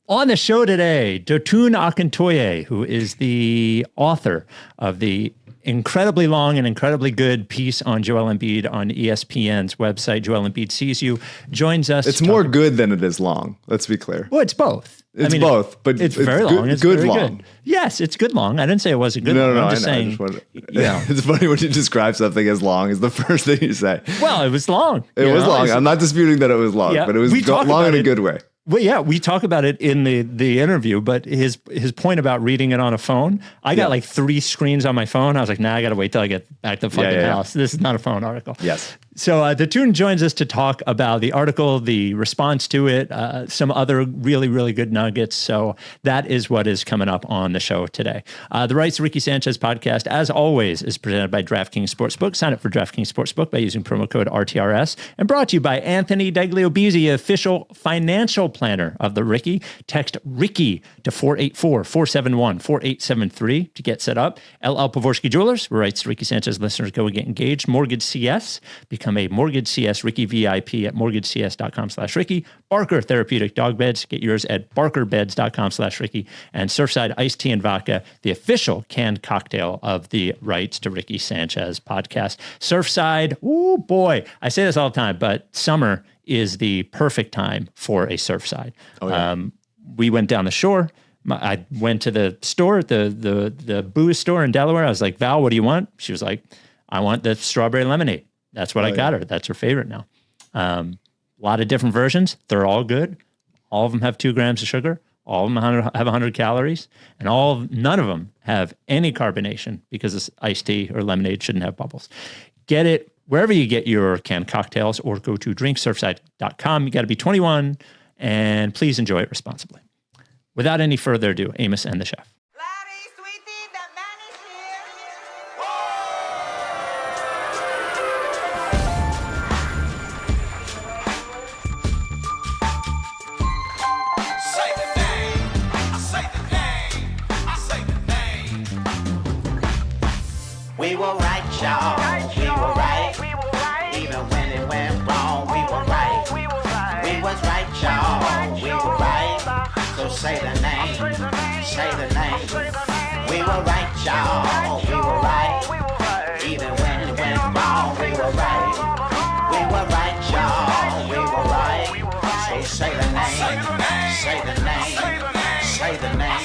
On the show today, Dotun Akintoye, who is the author of the incredibly long and incredibly good piece on Joel Embiid on ESPN's website, Joel Embiid Sees You, joins us. It's more good than it is long. Let's be clear. Well, it's both. It's both, but it's very long. It's good very long. Good. Yes, it's good long. I didn't say it wasn't good. No, I'm just saying. It's funny when you describe something as long is the first thing you say. Well, it was long. It was long. I'm not disputing that it was long, but it was long in a good way. Well, yeah, we talk about it in the interview, but his point about reading it on a phone, I got like 3 screens on my phone. I was like, nah, I got to wait till I get back to the fucking house. This is not a phone article. Yes. So Dotun joins us to talk about the article, the response to it, some other really, really good nuggets. So that is what is coming up on the show today. The Rights to Ricky Sanchez podcast, as always, is presented by DraftKings Sportsbook. Sign up for DraftKings Sportsbook by using promo code RTRS. And brought to you by Anthony Degli Obizzi, official financial planner of the Ricky. Text Ricky to 484-471-4873 to get set up. LL Pavorsky Jewelers, where Rights to Ricky Sanchez listeners go and get engaged. MortgageCS, become a MortgageCS Ricky VIP at mortgagecs.com/Ricky. Barker Therapeutic Dog Beds, get yours at barkerbeds.com/Ricky. And Surfside Iced Tea and Vodka, the official canned cocktail of the Rights to Ricky Sanchez podcast. Surfside, oh boy, I say this all the time, but summer is the perfect time for a Surfside. Oh, yeah. We went down the shore. I went to the store, the booze store in Delaware. I was like, Val, what do you want? She was like, I want the strawberry lemonade. That's what I got her. That's her favorite now. A lot of different versions. They're all good. All of them have 2 grams of sugar. All of them have 100 calories. And none of them have any carbonation because this iced tea or lemonade shouldn't have bubbles. Get it wherever you get your canned cocktails or go to drinksurfside.com. You got to be 21 and please enjoy it responsibly. Without any further ado, Amos and the chef. We were right, y'all. We were right. Even when it went wrong, we were right. We was right, y'all. We were right. So say the name. Say the name. We were right, y'all. We were right. Even when it went wrong, we were right. We were right, y'all. We were right. So say the name. Say the name. Say the name.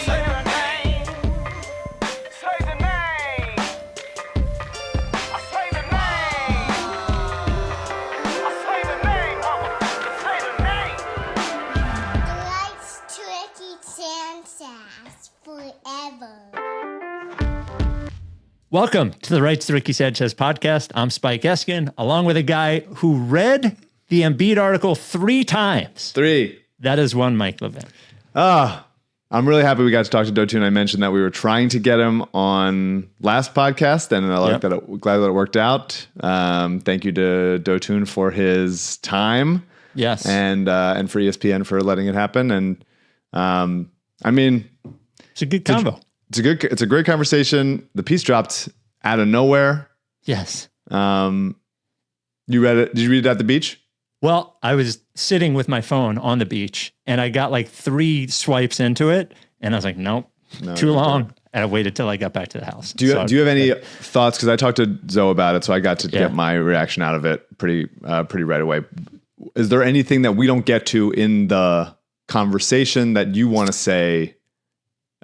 Welcome to the Rights to Ricky Sanchez podcast. I'm Spike Eskin, along with a guy who read the Embiid article 3 times. 3. That is one Mike Levin. I'm really happy we got to talk to Dotun. I mentioned that we were trying to get him on last podcast, and I like that. Glad that it worked out. Thank you to Dotun for his time. Yes, and for ESPN for letting it happen. And I mean, it's a good combo. It's a great conversation. The piece dropped out of nowhere. Yes. You read it? Did you read it at the beach? Well, I was sitting with my phone on the beach and I got like 3 swipes into it and I was like, nope, too long. And I waited till I got back to the house. Do you have any thoughts? Because I talked to Zoe about it, so I got to get my reaction out of it pretty right away. Is there anything that we don't get to in the conversation that you want to say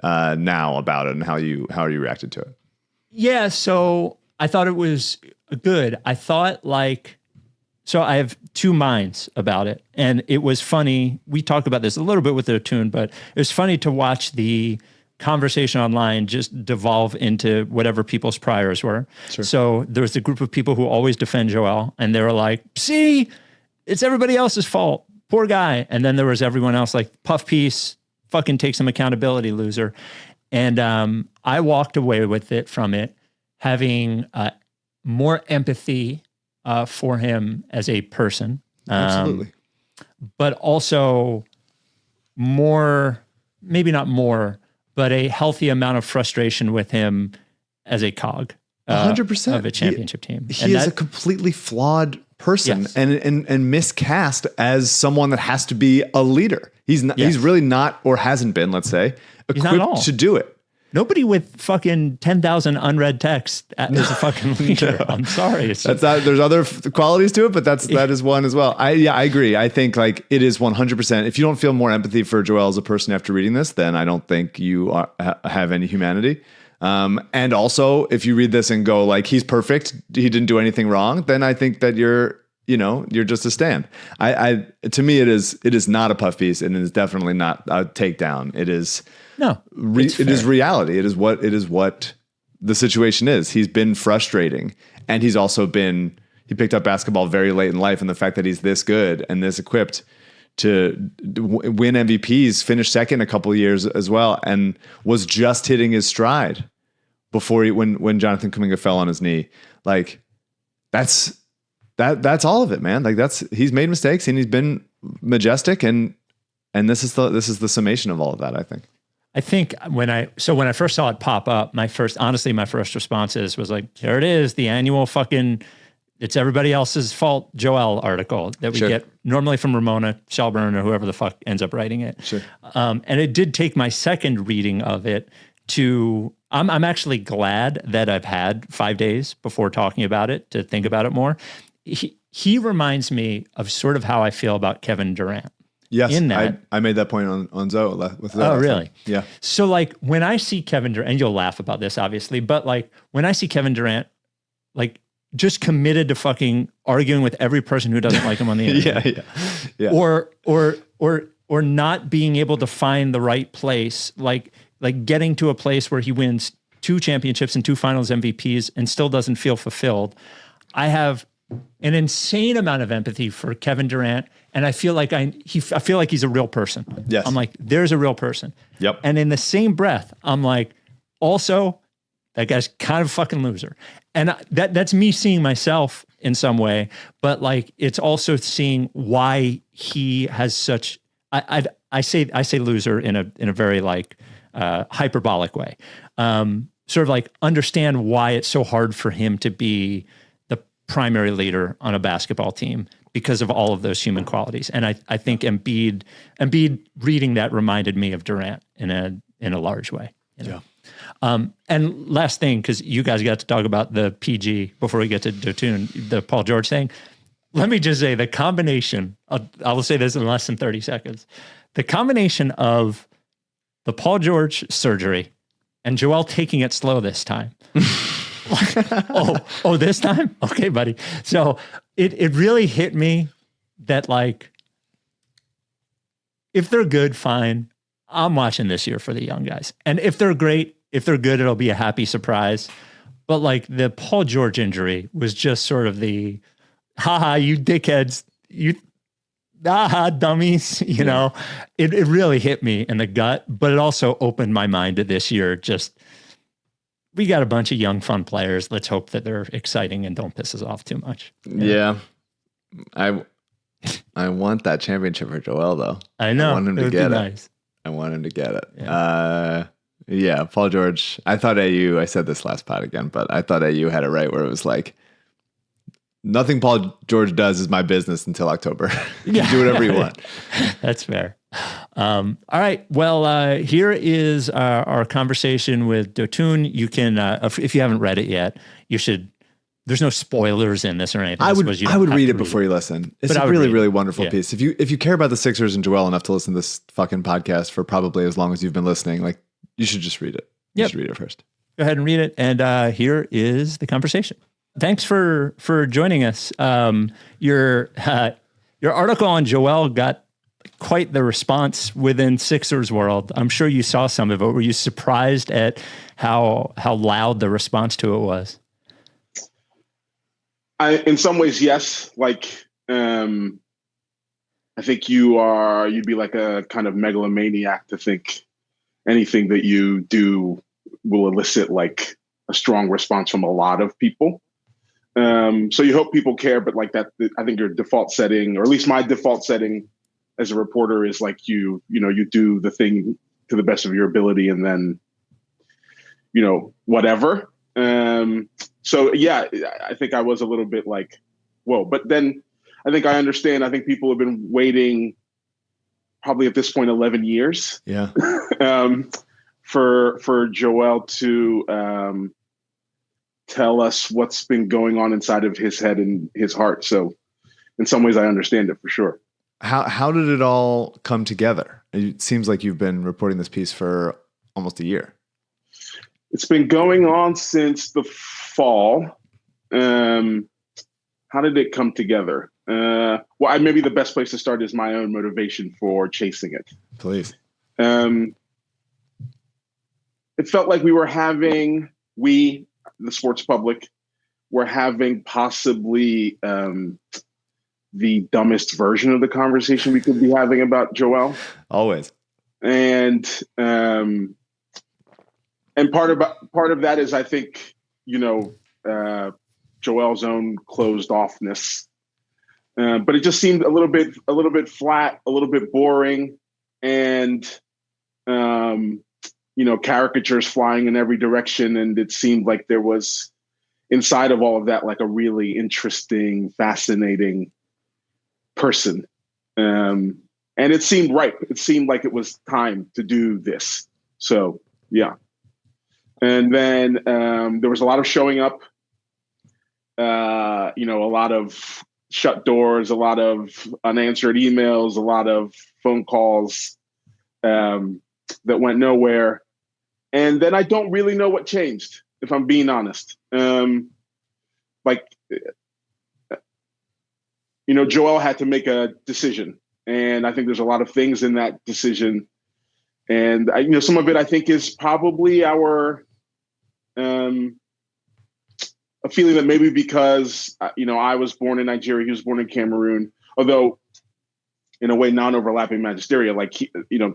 now about it and how you reacted to it? Yeah, so I thought it was good. I thought so I have 2 minds about it. And it was funny. We talked about this a little bit with the tune, but it was funny to watch the conversation online just devolve into whatever people's priors were. Sure. So there was a group of people who always defend Joel, and they were like, see, it's everybody else's fault. Poor guy. And then there was everyone else like, puff piece, fucking take some accountability, loser. And I walked away with it from it having more empathy for him as a person. Absolutely. But also more, maybe not more, but a healthy amount of frustration with him as a cog 100% of a championship team. He is a completely flawed person Yes. and miscast as someone that has to be a leader. He's not, Yes. he's really not, or hasn't been, let's say, He's not at all. equipped to do it. Nobody with fucking 10,000 unread text is a fucking leader. I'm sorry. It's That's not, there's other qualities to it, but that is one as well. I agree. I think like it is 100%. If you don't feel more empathy for Joel as a person after reading this, then I don't think you have any humanity. And also, if you read this and go like, he's perfect, he didn't do anything wrong, then I think that you're just a stan. To me, it is not a puff piece, and it is definitely not a takedown. It is it is reality. It is what the situation is. He's been frustrating, and he picked up basketball very late in life, and the fact that he's this good and this equipped to win MVPs, finish second a couple of years as well, and was just hitting his stride before when Jonathan Kuminga fell on his knee. Like that's all of it, man. Like he's made mistakes and he's been majestic, and this is the summation of all of that, I think. I think when I first saw it pop up, my first response was like, there it is, the annual fucking it's everybody else's fault Joel article that we get normally from Ramona Shelburne or whoever the fuck ends up writing it. Sure. And it did take my second reading of it to, I'm actually glad that I've had 5 days before talking about it to think about it more. He reminds me of sort of how I feel about Kevin Durant. Yes, in that. I made that point on Zoe with Zoe. Oh, really? Yeah. So like when I see Kevin Durant, and you'll laugh about this obviously, but like when I see Kevin Durant, like just committed to fucking arguing with every person who doesn't like him on the internet. yeah. Or not being able to find the right place, like getting to a place where he wins 2 championships and 2 finals MVPs and still doesn't feel fulfilled. I have an insane amount of empathy for Kevin Durant, and I feel like I feel like he's a real person. Yes. I'm like, there's a real person. Yep. And in the same breath, I'm like, also, that guy's kind of a fucking loser. And that's me seeing myself in some way, but like it's also seeing why he has such. I say loser in a very like hyperbolic way. Sort of like understand why it's so hard for him to be the primary leader on a basketball team because of all of those human qualities. And I think Embiid reading that reminded me of Durant in a large way. You know? Yeah. And last thing, because you guys got to talk about the PG before we get to Dotun, the Paul George thing. Let me just say the combination, I will say this in less than 30 seconds. The combination of the Paul George surgery and Joel taking it slow this time. This time? Okay, buddy. So it really hit me that like, if they're good, fine. I'm watching this year for the young guys. And if they're great, if they're good, it'll be a happy surprise. But like the Paul George injury was just sort of the, haha, you dickheads, you dummies, you know, it really hit me in the gut, but it also opened my mind to this year. Just, we got a bunch of young, fun players. Let's hope that they're exciting and don't piss us off too much. Yeah. I want that championship for Joel though. I know. I want him to get it. Nice. I want him to get it. Yeah. Paul George. I thought I said this last pod again, but I thought AU had it right where it was like, nothing Paul George does is my business until October. You can do whatever you want. That's fair. All right. Well, here is our conversation with Dotun. You can, if you haven't read it yet, you should. There's no spoilers in this or anything. I would read it before you listen. It's a really, really wonderful piece. If you care about the Sixers and Joel enough to listen to this fucking podcast for probably as long as you've been listening, like you should just read it. You should read it first. Go ahead and read it. And here is the conversation. Thanks for joining us. Your article on Joel got quite the response within Sixers world. I'm sure you saw some of it. Were you surprised at how loud the response to it was? In some ways, yes. Like, I think you'd be like a kind of megalomaniac to think anything that you do will elicit like a strong response from a lot of people. So you hope people care, but like that, I think your default setting, or at least my default setting as a reporter, is like you do the thing to the best of your ability, and then whatever. So yeah, I think I was a little bit like whoa. But then I think I understand. I think people have been waiting probably at this point 11 years. Yeah. For Joel to tell us what's been going on inside of his head and his heart. So in some ways I understand it for sure. How did it all come together? It seems like you've been reporting this piece for almost a year. It's been going on since the fall. How did it come together? Well, maybe the best place to start is my own motivation for chasing it. Please. It felt like the sports public, were having possibly the dumbest version of the conversation we could be having about Joel. Always. And part of that is, I think, Joel's own closed offness. But it just seemed a little bit flat, a little bit boring, and caricatures flying in every direction. And it seemed like there was inside of all of that, like a really interesting, fascinating person. And it seemed ripe. It seemed like it was time to do this. So, yeah. And then there was a lot of showing up, a lot of shut doors, a lot of unanswered emails, a lot of phone calls that went nowhere. And then I don't really know what changed, if I'm being honest. Joel had to make a decision. And I think there's a lot of things in that decision. And, some of it I think is probably a feeling that maybe because, I was born in Nigeria, he was born in Cameroon, although in a way non-overlapping magisteria,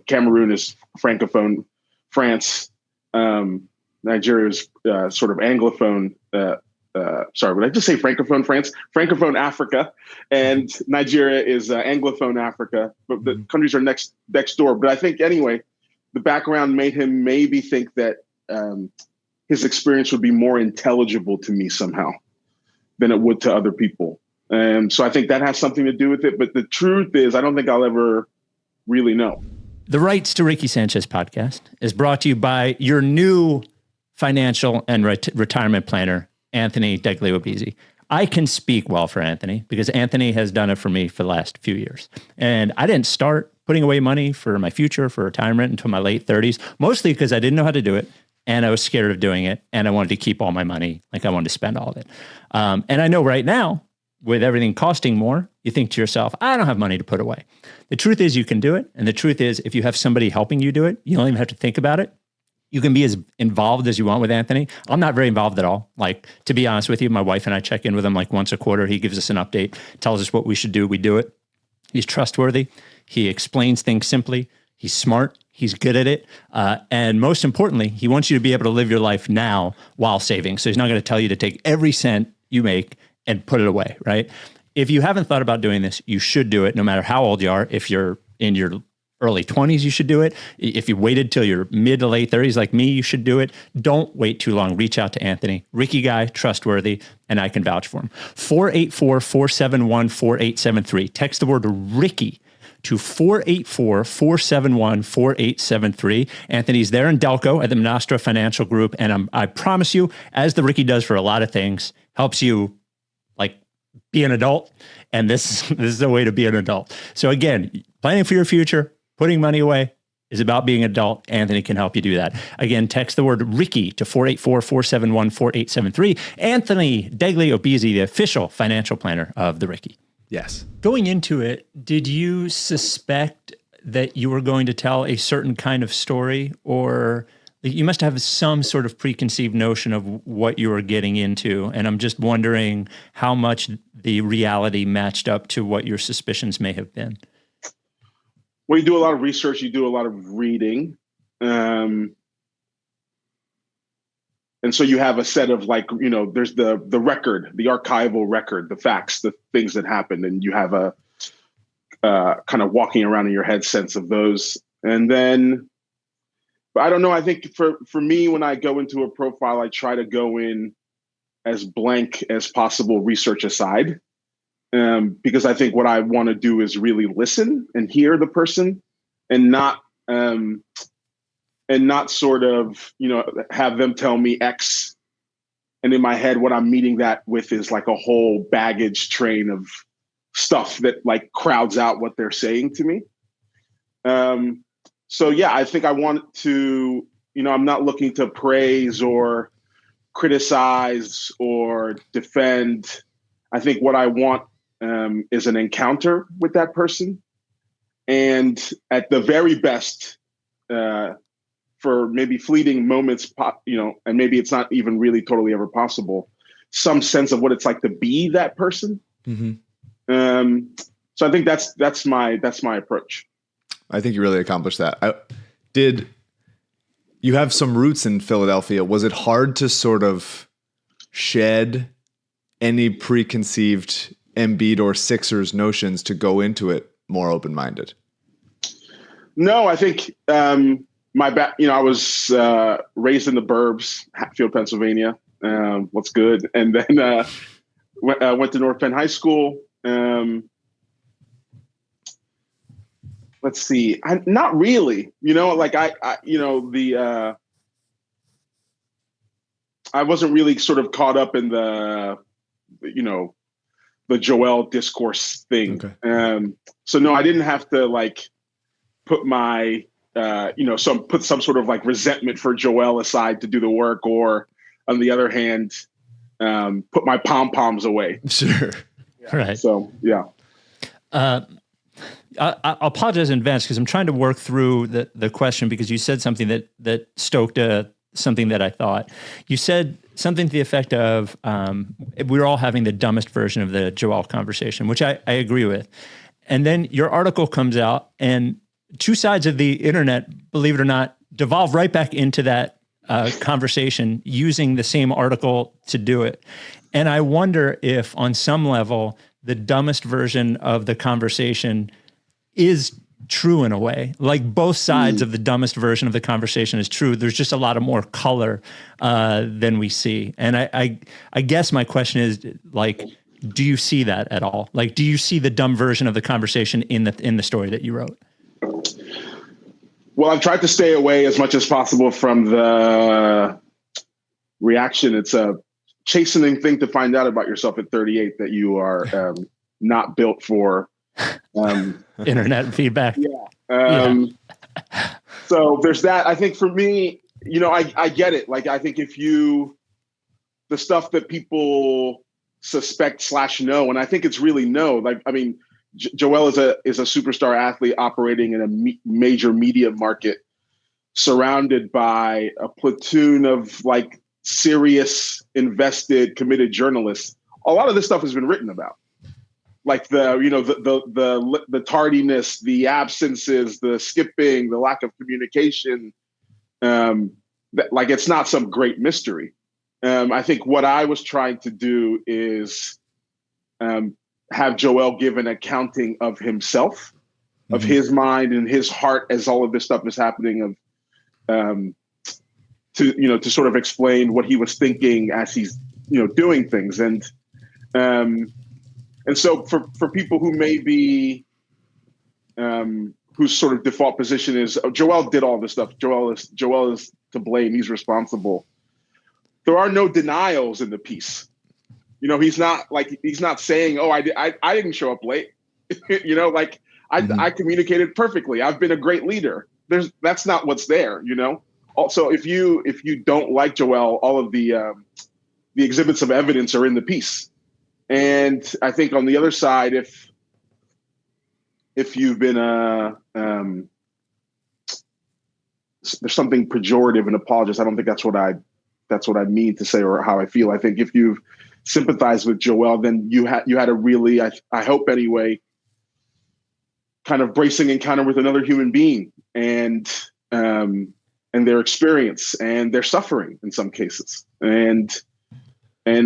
Cameroon is Francophone France. Nigeria is sort of Anglophone. Sorry, would I just say Francophone France? Francophone Africa, and Nigeria is Anglophone Africa. But the countries are next door. But I think anyway, the background made him maybe think that his experience would be more intelligible to me somehow than it would to other people. And so I think that has something to do with it. But the truth is, I don't think I'll ever really know. The Rights to Ricky Sanchez podcast is brought to you by your new financial and retirement planner, Anthony Degli Obizzi. I can speak well for Anthony because Anthony has done it for me for the last few years. And I didn't start putting away money for my future, for retirement until my late 30s, mostly because I didn't know how to do it. And I was scared of doing it. And I wanted to keep all my money. Like I wanted to spend all of it. And I know right now, with everything costing more, you think to yourself, I don't have money to put away. The truth is you can do it. And the truth is, if you have somebody helping you do it, you don't even have to think about it. You can be as involved as you want with Anthony. I'm not very involved at all. Like, to be honest with you, my wife and I check in with him like once a quarter. He gives us an update, tells us what we should do. We do it. He's trustworthy. He explains things simply. He's smart. He's good at it. And most importantly, he wants you to be able to live your life now while saving. So he's not going to tell you to take every cent you make and put it away, right? If you haven't thought about doing this, you should do it no matter how old you are. If you're in your early 20s, you should do it. If you waited till your mid to late 30s like me, you should do it. Don't wait too long. Reach out to Anthony. Ricky guy, trustworthy, and I can vouch for him. 484-471-4873. Text the word Ricky to 484-471-4873. Anthony's there in Delco at the Monastra Financial Group. And I promise you, as the Ricky does for a lot of things, helps you like be an adult. And this is a way to be an adult. So again, planning for your future, putting money away is about being an adult. Anthony can help you do that. Again, text the word Ricky to 484-471-4873. Anthony Degli Obizzi, the official financial planner of the Ricky. Yes. Going into it, did you suspect that you were going to tell a certain kind of story, or you must have some sort of preconceived notion of what you were getting into? And I'm just wondering how much the reality matched up to what your suspicions may have been. Well, you do a lot of research, you do a lot of reading. And so you have a set of there's the record, the archival record, the facts, the things that happened, and you have a kind of walking around in your head sense of those. And then, but I don't know, I think for me, when I go into a profile, I try to go in as blank as possible, research aside. because I think what I want to do is really listen and hear the person, and not sort of, have them tell me X, and in my head what I'm meeting that with is like a whole baggage train of stuff that like crowds out what they're saying to me. So yeah, I think I want to, I'm not looking to praise or criticize or defend. I think what I want is an encounter with that person, and at the very best, for maybe fleeting moments, and maybe it's not even really totally ever possible, some sense of what it's like to be that person. Mm-hmm. So I think that's my approach. I think you really accomplished that. You have some roots in Philadelphia. Was it hard to sort of shed any preconceived Embiid or Sixers notions to go into it more open-minded? No, I think I was raised in the burbs, Hatfield, Pennsylvania. What's good? And then went to North Penn High School. Let's see. Not really, I wasn't really sort of caught up in the Joel discourse thing. Okay. So no, I didn't have to like put my, put some sort of like resentment for Joel aside to do the work, or on the other hand, put my pom-poms away. Sure. Yeah. Right. So, yeah. I apologize in advance because I'm trying to work through the question, because you said something that stoked something that I thought. You said something to the effect of, we're all having the dumbest version of the Joel conversation, which I agree with. And then your article comes out, and two sides of the internet, believe it or not, devolve right back into that conversation using the same article to do it. And I wonder if on some level, the dumbest version of the conversation is true in a way. Like both sides of the dumbest version of the conversation is true. There's just a lot of more color than we see. And I guess my question is, like, do you see that at all? Like, do you see the dumb version of the conversation in the story that you wrote? Well, I've tried to stay away as much as possible from the reaction. It's a chastening thing to find out about yourself at 38 that you are not built for internet feedback. Yeah. So there's that. I think for me, I get it. Like, I think the stuff that people suspect / know, and I think it's really no. Like, I mean, Joel is a superstar athlete operating in a major media market, surrounded by a platoon of like serious, invested, committed journalists. A lot of this stuff has been written about, like the tardiness, the absences, the skipping, the lack of communication. Like, it's not some great mystery. I think what I was trying to do is have Joel give an accounting of himself, of his mind and his heart as all of this stuff is happening, to sort of explain what he was thinking as he's, doing things. And so for people who may be, whose sort of default position is, oh, Joel did all this stuff, Joel is to blame, he's responsible. There are no denials in the piece. He's not saying, oh, I didn't show up late. I communicated perfectly. I've been a great leader. That's not what's there, Also, if you don't like Joel, all of the exhibits of evidence are in the piece. And I think on the other side, if you've been there's something pejorative and apologist, I don't think that's what I mean to say or how I feel. I think if you've sympathized with Joel, then you had a really, I hope anyway, kind of bracing encounter with another human being and their experience and their suffering in some cases. And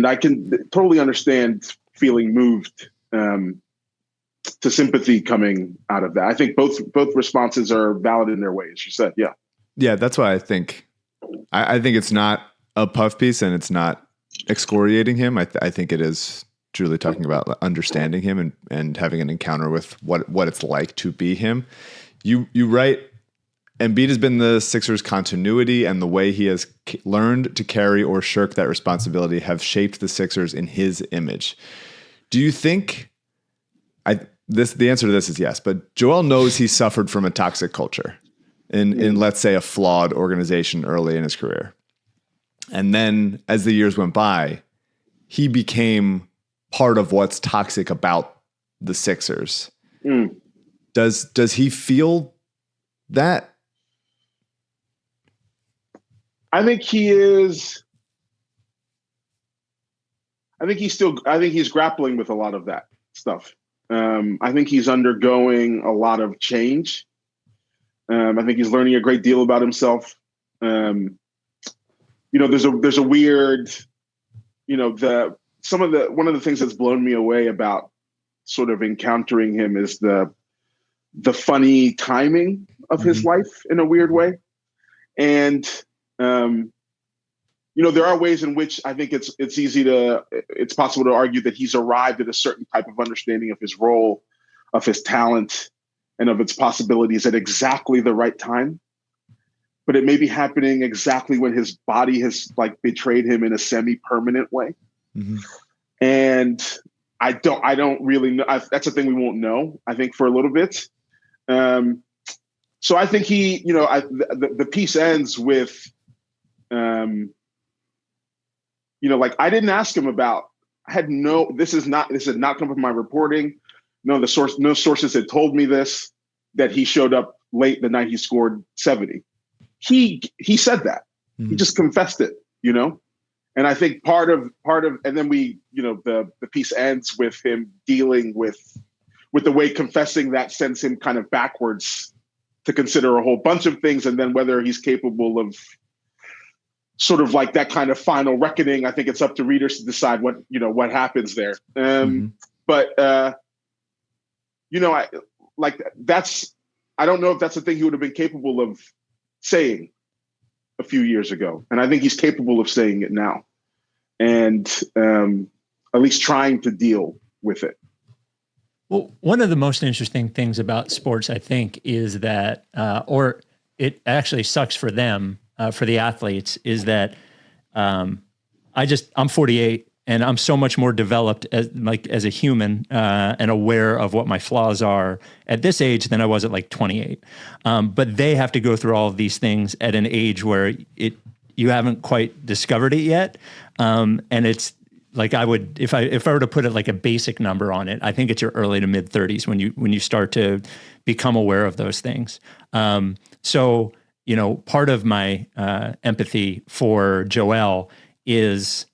I can totally understand feeling moved to sympathy coming out of that. I think both responses are valid in their way, as you said. Yeah. Yeah, that's why I think it's not a puff piece and it's not excoriating him. I think it is truly talking about understanding him and having an encounter with what it's like to be him. You write, Embiid has been the Sixers' continuity, and the way he has learned to carry or shirk that responsibility have shaped the Sixers in his image. Do you think the answer to this is yes, but Joel knows he suffered from a toxic culture in let's say a flawed organization early in his career. And then as the years went by, he became part of what's toxic about the Sixers. Does he feel that? I think he is. I think he's grappling with a lot of that stuff. I think he's undergoing a lot of change. I think he's learning a great deal about himself. There's a weird, one of the things that's blown me away about sort of encountering him is the funny timing of his life in a weird way. And, there are ways in which I think it's possible to argue that he's arrived at a certain type of understanding of his role, of his talent, and of its possibilities at exactly the right time. But it may be happening exactly when his body has betrayed him in a semi-permanent way. Mm-hmm. And I don't really know. That's a thing we won't know, I think, for a little bit. So I think the piece ends with, I didn't ask him about, this had not come from my reporting. No sources had told me this, that he showed up late the night he scored 70. He said that. Mm-hmm. He just confessed it, And I think part of, and then the piece ends with him dealing with the way confessing that sends him kind of backwards to consider a whole bunch of things, and then whether he's capable of sort of that kind of final reckoning. I think it's up to readers to decide what happens there. But I don't know if that's the thing he would have been capable of saying a few years ago, and I think he's capable of saying it now, and at least trying to deal with it. Well, one of the most interesting things about sports, I think, is that, or it actually sucks for them, for the athletes, is that I'm 48 and I'm so much more developed as a human and aware of what my flaws are at this age than I was at 28. But they have to go through all of these things at an age where you haven't quite discovered it yet, and it's. If I were to put it like a basic number on it, I think it's your early to mid 30s when you start to become aware of those things. So part of my empathy for Joel is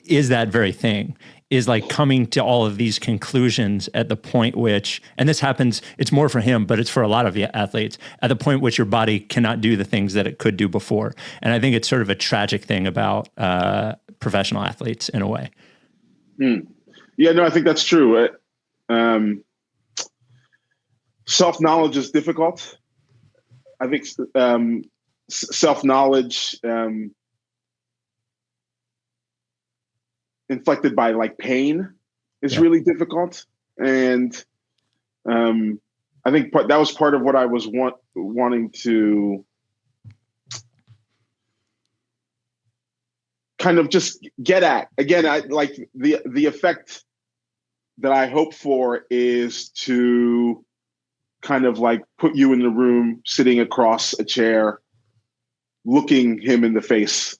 that very thing, is coming to all of these conclusions at the point which, and this happens, it's more for him, but it's for a lot of athletes, at the point which your body cannot do the things that it could do before. And I think it's sort of a tragic thing about professional athletes in a way. Yeah, no, I think that's true. Self-knowledge is difficult. I think self-knowledge inflected by pain is really difficult. And I think that was part of what I was wanting to kind of just get at. Again, the effect that I hope for is to kind of put you in the room, sitting across a chair, looking him in the face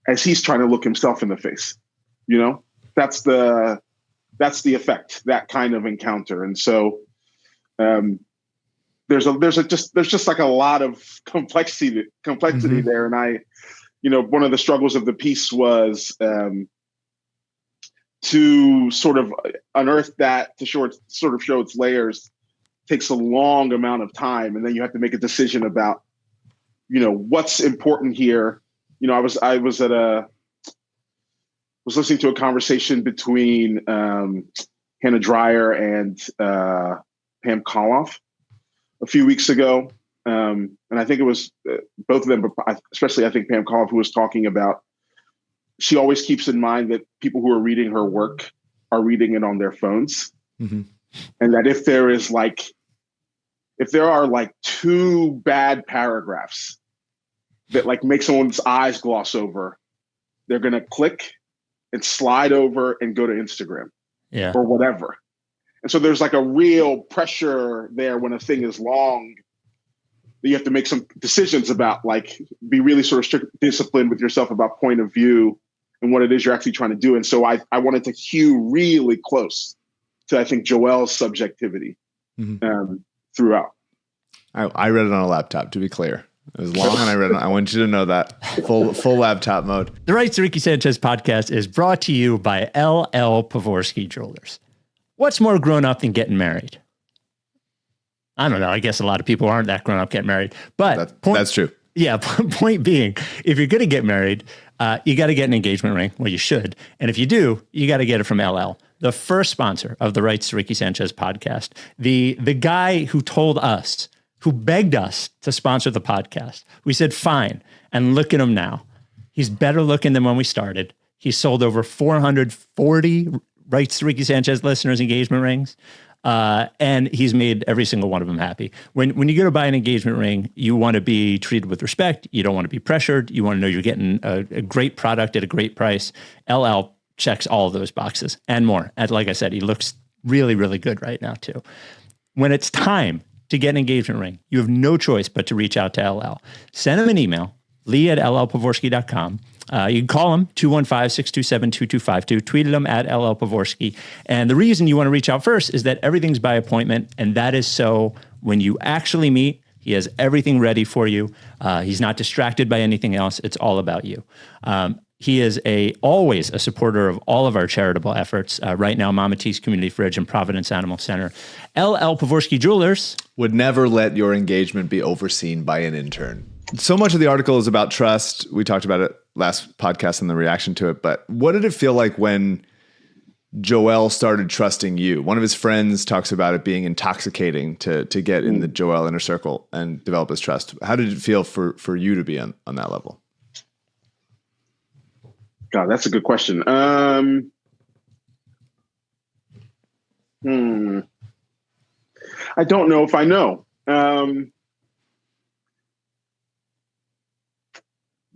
as he's trying to look himself in the face. That's the effect, that kind of encounter. And so there's just a lot of complexity there. And I, one of the struggles of the piece was to sort of unearth that, to sort of show its layers, takes a long amount of time. And then you have to make a decision about, what's important here. I was listening to a conversation between Hannah Dreyer and Pam Koloff a few weeks ago. And I think it was both of them, but especially I think Pam Koloff, who was talking about, she always keeps in mind that people who are reading her work are reading it on their phones. Mm-hmm. And that if there are like two bad paragraphs that like make someone's eyes gloss over, they're going to click and slide over and go to Instagram or whatever. And so there's like a real pressure there when a thing is long. You have to make some decisions about, like, be really sort of strict disciplined with yourself about point of view and what it is you're actually trying to do. And so I wanted to hew really close to, I think, Joel's subjectivity throughout. I read it on a laptop, to be clear. It was long and I read it. I want you to know that. Full laptop mode. The Rights to Ricky Sanchez podcast is brought to you by LL Pavorsky Jewelers. What's more grown up than getting married? I don't know. I guess a lot of people aren't that grown up getting married. But that's true. Yeah. Point being, if you're going to get married, you got to get an engagement ring. Well, you should. And if you do, you got to get it from LL, the first sponsor of the Rights to Ricky Sanchez podcast. The guy who told us, who begged us to sponsor the podcast. We said, fine. And look at him now. He's better looking than when we started. He sold over 440 Rights to Ricky Sanchez listeners engagement rings. And he's made every single one of them happy. When you go to buy an engagement ring, you want to be treated with respect. You don't want to be pressured. You want to know you're getting a great product at a great price. LL checks all of those boxes and more. And like I said, he looks really, really good right now too. When it's time to get an engagement ring, you have no choice but to reach out to LL. Send him an email, lee@llpavorsky.com. You can call him, 215-627-2252. Tweet at him at @LLPavorsky. And the reason you want to reach out first is that everything's by appointment. And that is so when you actually meet, he has everything ready for you. He's not distracted by anything else. It's all about you. He is always a supporter of all of our charitable efforts. Right now, Mama T's Community Fridge and Providence Animal Center. LL Pavorsky Jewelers would never let your engagement be overseen by an intern. So much of the article is about trust. We talked about it last podcast and the reaction to it. But what did it feel like when Joel started trusting you? One of his friends talks about it being intoxicating to get in the Joel inner circle and develop his trust. How did it feel for you to be on that level? God, that's a good question. I don't know if I know.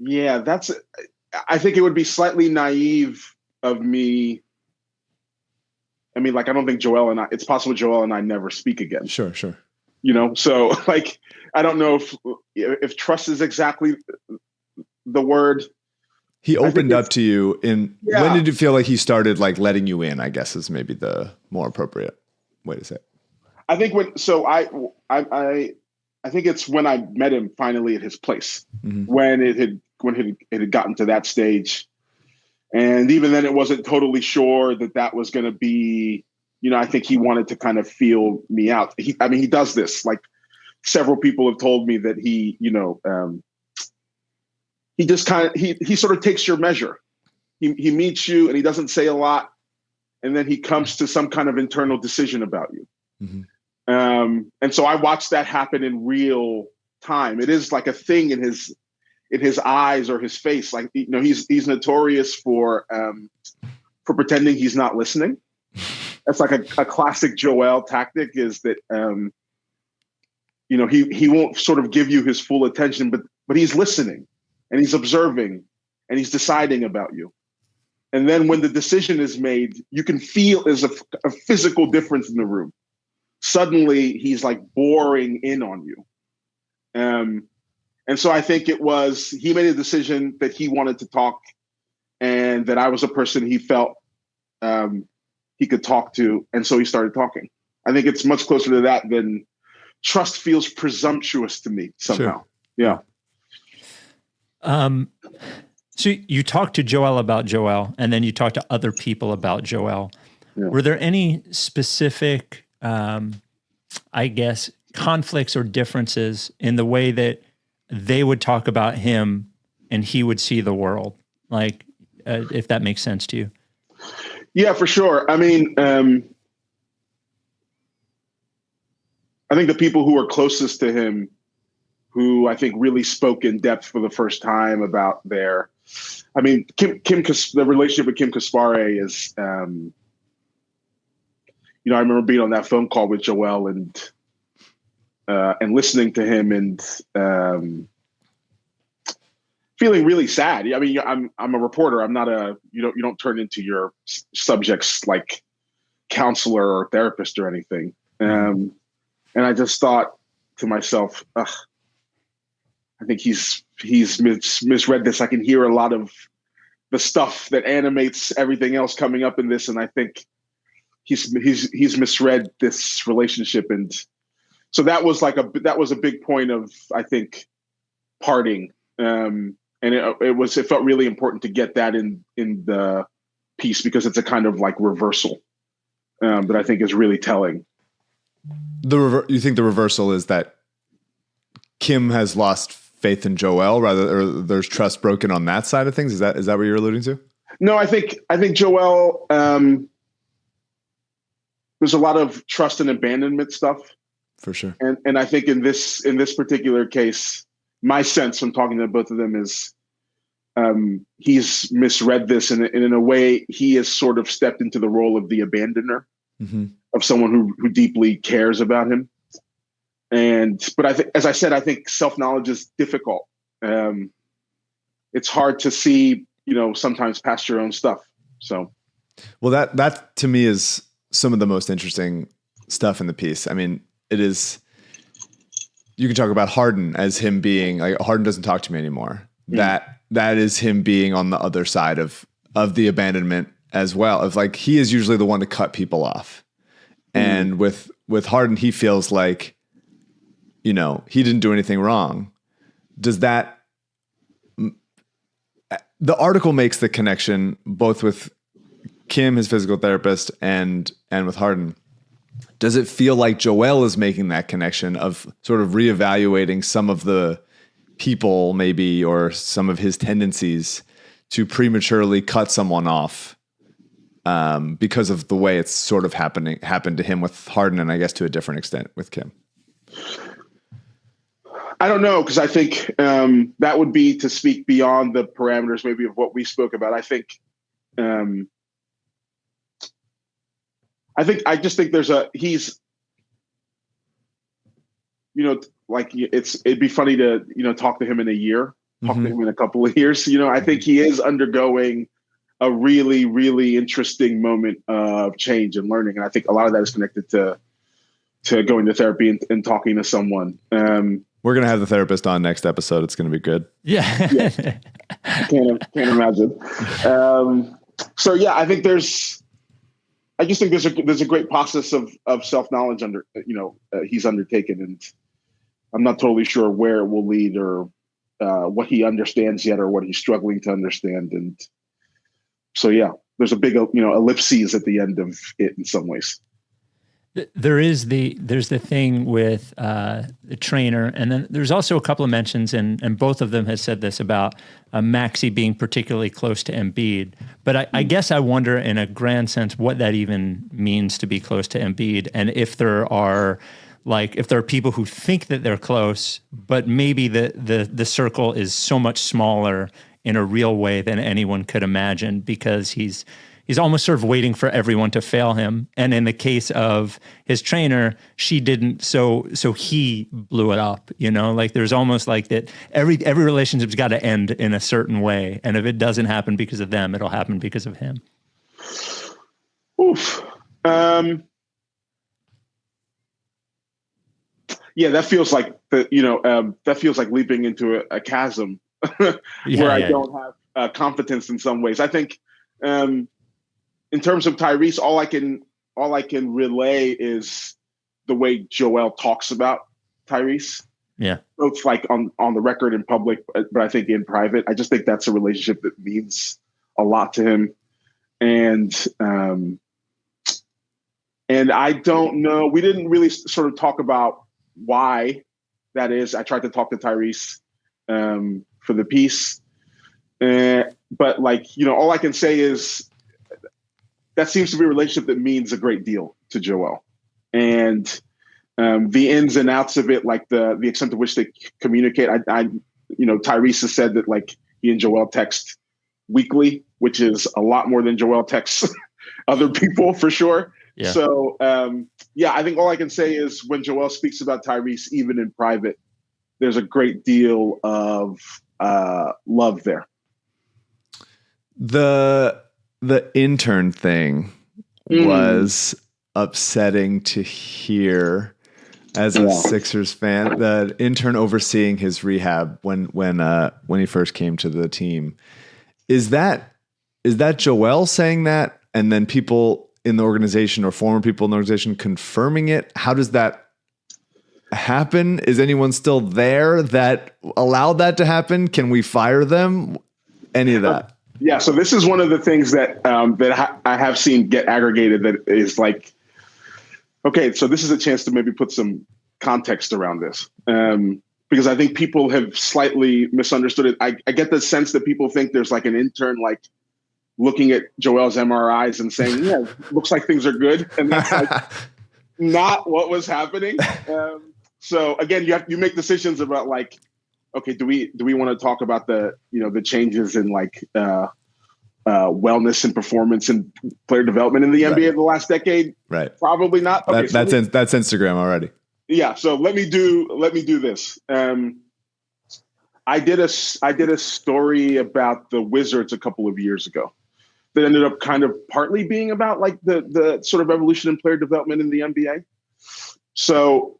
Yeah, I think it would be slightly naive of me. I mean, like, I don't think it's possible Joel and I never speak again. Sure. You know, so like, I don't know if trust is exactly the word. He opened up to you when did you feel like he started like letting you in, I guess is maybe the more appropriate way to say it. I think I think it's when I met him finally at his place, when it had gotten to that stage. And even then it wasn't totally sure that was going to be, I think he wanted to kind of feel me out. He does this, like several people have told me that he just he sort of takes your measure. He meets you and he doesn't say a lot. And then he comes to some kind of internal decision about you. And so I watched that happen in real time. It is like a thing in his eyes or his face. Like, he's notorious for pretending he's not listening. That's like a classic Joel tactic, is that, he won't sort of give you his full attention, but he's listening and he's observing and he's deciding about you. And then when the decision is made, you can feel there's a physical difference in the room. Suddenly he's like boring in on you. And so I think he made a decision that he wanted to talk and that I was a person he felt he could talk to. And so he started talking. I think it's much closer to that than trust feels presumptuous to me somehow. Sure. Yeah. So you talked to Joel about Joel, and then you talked to other people about Joel. Yeah. Were there any specific, I guess, conflicts or differences in the way that they would talk about him and he would see the world? Like, if that makes sense to you. Yeah, for sure. I mean, I think the people who are closest to him, who I think really spoke in depth for the first time about the relationship with Kim Kaspare is I remember being on that phone call with Joel and listening to him and feeling really sad. I mean, I'm a reporter. I'm not you don't turn into your subjects like counselor or therapist or anything. And I just thought to myself, I think he's misread this. I can hear a lot of the stuff that animates everything else coming up in this, and I think he's misread this relationship. And so that was a big point of, I think, parting. And it felt really important to get that in the piece, because it's a kind of like reversal that I think is really telling. You think the reversal is that Kim has lost faith in Joel, or there's trust broken on that side of things? Is that what you're alluding to? No, I think Joel, there's a lot of trust and abandonment stuff. For sure. And I think in this particular case, my sense from talking to both of them is he's misread this, and in a way he has sort of stepped into the role of the abandoner, of someone who deeply cares about him. But I think, as I said, I think self-knowledge is difficult. It's hard to see, sometimes past your own stuff. So, well, that to me is some of the most interesting stuff in the piece. I mean, it is. You can talk about Harden as him being like, Harden doesn't talk to me anymore. That is him being on the other side of the abandonment as well. Of like, he is usually the one to cut people off, and with Harden, he feels like, he didn't do anything wrong. Does that? The article makes the connection both with Kim, his physical therapist, and with Harden. Does it feel like Joel is making that connection of sort of reevaluating some of the people maybe, or some of his tendencies to prematurely cut someone off because of the way it's sort of happened to him with Harden, and I guess to a different extent with Kim? I don't know, because I think that would be to speak beyond the parameters maybe of what we spoke about. I just think he's, it'd be funny to, talk to him in a year, talk to him in a couple of years. I think he is undergoing a really, really interesting moment of change and learning. And I think a lot of that is connected to going to therapy and talking to someone. We're going to have the therapist on next episode. It's going to be good. Yeah. Can't imagine. So yeah, I think I just think there's a great process of self-knowledge he's undertaken, and I'm not totally sure where it will lead, or what he understands yet, or what he's struggling to understand. And so, yeah, there's a big, ellipses at the end of it in some ways. There's the thing with the trainer, and then there's also a couple of mentions, and both of them has said this about Maxey being particularly close to Embiid. But I guess I wonder, in a grand sense, what that even means to be close to Embiid, and if there are people who think that they're close, but maybe the circle is so much smaller in a real way than anyone could imagine, because he's almost sort of waiting for everyone to fail him. And in the case of his trainer, she didn't, so he blew it up, like there's almost like that every relationship's got to end in a certain way. And if it doesn't happen because of them, it'll happen because of him. Oof. Yeah, that feels like that feels like leaping into a chasm where I don't have confidence in some ways. I think, in terms of Tyrese, all I can relay is the way Joel talks about Tyrese. Yeah, both like on the record in public, but I think in private. I just think that's a relationship that means a lot to him, and I don't know. We didn't really sort of talk about why that is. I tried to talk to Tyrese for the piece, but all I can say is, that seems to be a relationship that means a great deal to Joel, and the ins and outs of it, like the extent to which they communicate. Tyrese has said that he and Joel text weekly, which is a lot more than Joel texts other people for sure. Yeah. So, I think all I can say is when Joel speaks about Tyrese, even in private, there's a great deal of love there. The intern thing was upsetting to hear as a Sixers fan. The intern overseeing his rehab when he first came to the team. Is that Joel saying that, and then people in the organization or former people in the organization confirming it? How does that happen? Is anyone still there that allowed that to happen? Can we fire them? Any of that? Yeah. So this is one of the things that I have seen get aggregated. That is like, okay, so this is a chance to maybe put some context around this, because I think people have slightly misunderstood it. I get the sense that people think there's like an intern like looking at Joel's MRIs and saying, "Yeah, looks like things are good," and that's like not what was happening. So again, you make decisions about like, okay, do we want to talk about the changes in like wellness and performance and player development in the NBA in the last decade? Right. Probably not. Okay, that's Instagram already. Yeah. So let me do this. I did a story about the Wizards a couple of years ago that ended up kind of partly being about like the sort of evolution in player development in the NBA. So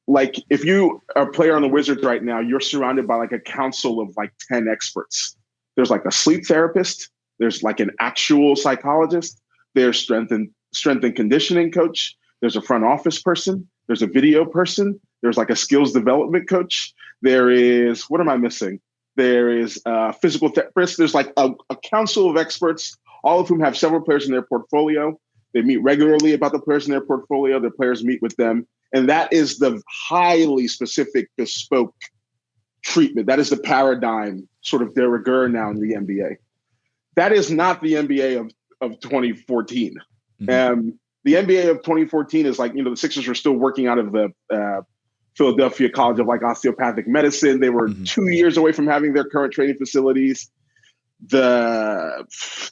like if you are a player on the Wizards right now, you're surrounded by like a council of like 10 experts. There's like a sleep therapist. There's like an actual psychologist. There's strength and conditioning coach. There's a front office person. There's a video person. There's like a skills development coach. There is, what am I missing? There is a physical therapist. There's like a council of experts, all of whom have several players in their portfolio. They meet regularly about the players in their portfolio. The players meet with them. And that is the highly specific, bespoke treatment. That is the paradigm sort of de rigueur now in the NBA. That is not the NBA of 2014. Mm-hmm. The NBA of 2014 is like, the Sixers were still working out of the Philadelphia College of like Osteopathic Medicine. They were 2 years away from having their current training facilities. The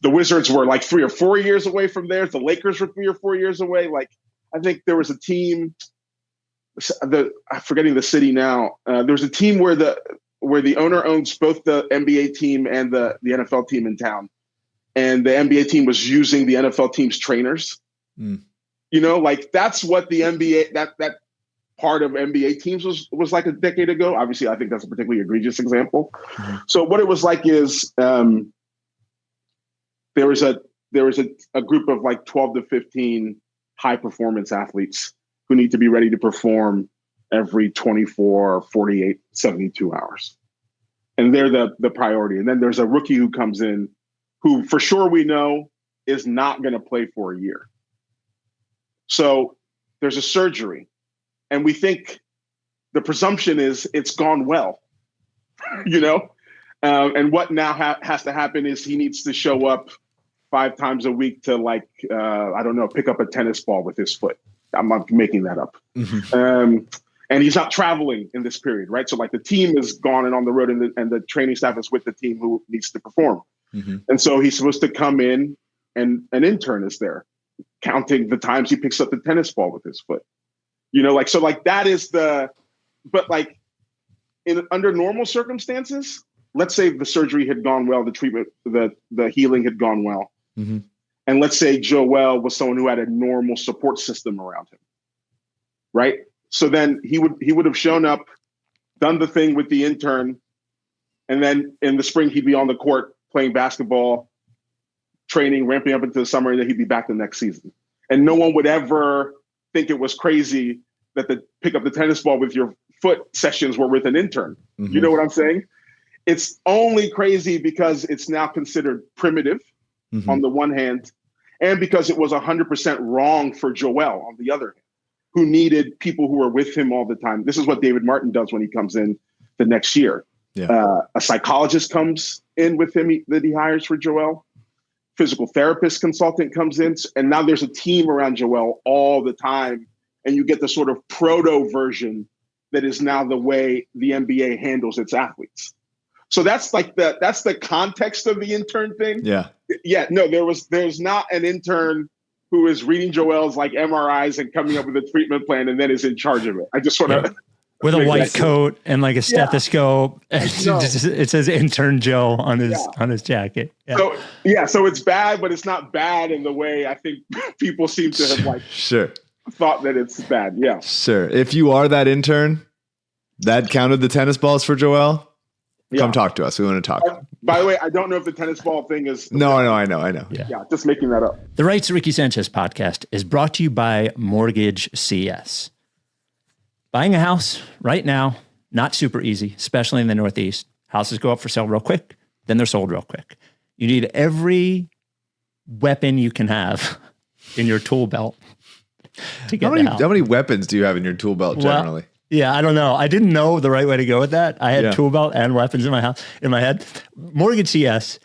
Wizards were like 3 or 4 years away from theirs. The Lakers were 3 or 4 years away. Like, I think there was a team, I'm forgetting the city now. There was a team where the owner owns both the NBA team and the NFL team in town. And the NBA team was using the NFL team's trainers. Like that's what the NBA, that part of NBA teams was like a decade ago. Obviously, I think that's a particularly egregious example. Mm-hmm. So what it was like is there was a group of like 12 to 15 high performance athletes who need to be ready to perform every 24, 48, 72 hours. And they're the priority. And then there's a rookie who comes in who for sure we know is not going to play for a year. So there's a surgery. And we think the presumption is it's gone well, and what now has to happen is he needs to show up 5 times a week to like, pick up a tennis ball with his foot. I'm not making that up. Mm-hmm. And he's not traveling in this period, right? So like the team is gone and on the road and the training staff is with the team who needs to perform. Mm-hmm. And so he's supposed to come in and an intern is there counting the times he picks up the tennis ball with his foot. That is but like under normal circumstances, let's say the surgery had gone well, the treatment, the healing had gone well. Mm-hmm. And let's say Joel was someone who had a normal support system around him. Right. So then he would have shown up, done the thing with the intern. And then in the spring, he'd be on the court playing basketball, training, ramping up into the summer, and then he'd be back the next season. And no one would ever think it was crazy that the pick up the tennis ball with your foot sessions were with an intern. Mm-hmm. You know what I'm saying? It's only crazy because it's now considered primitive on the one hand, and because it was 100% wrong for Joel on the other hand, who needed people who were with him all the time. This is what David Martin does when he comes in the next year. Yeah. A psychologist comes in with him that he hires for Joel. Physical therapist consultant comes in, and now there's a team around Joel all the time, and you get the sort of proto version that is now the way the NBA handles its athletes. So that's like that's the context of the intern thing. Yeah. Yeah. No, there's not an intern who is reading Joel's like MRIs and coming up with a treatment plan and then is in charge of it. I just want to with a white coat and like a stethoscope. No. It says intern Joe on his jacket. Yeah. So it's bad, but it's not bad in the way I think people seem to have like thought that it's bad. Yeah. Sure. If you are that intern that counted the tennis balls for Joel, come talk to us. We want to talk. By the way, I don't know if the tennis ball thing is. No, I know. Yeah, just making that up. The Rights to Ricky Sanchez podcast is brought to you by MortgageCS. Buying a house right now, not super easy, especially in the Northeast. Houses go up for sale real quick, then they're sold real quick. You need every weapon you can have in your tool belt to get the house. How many weapons do you have in your tool belt generally? Yeah, I don't know. I didn't know the right way to go with that. I had tool belt and weapons in my house, in my head. MortgageCS,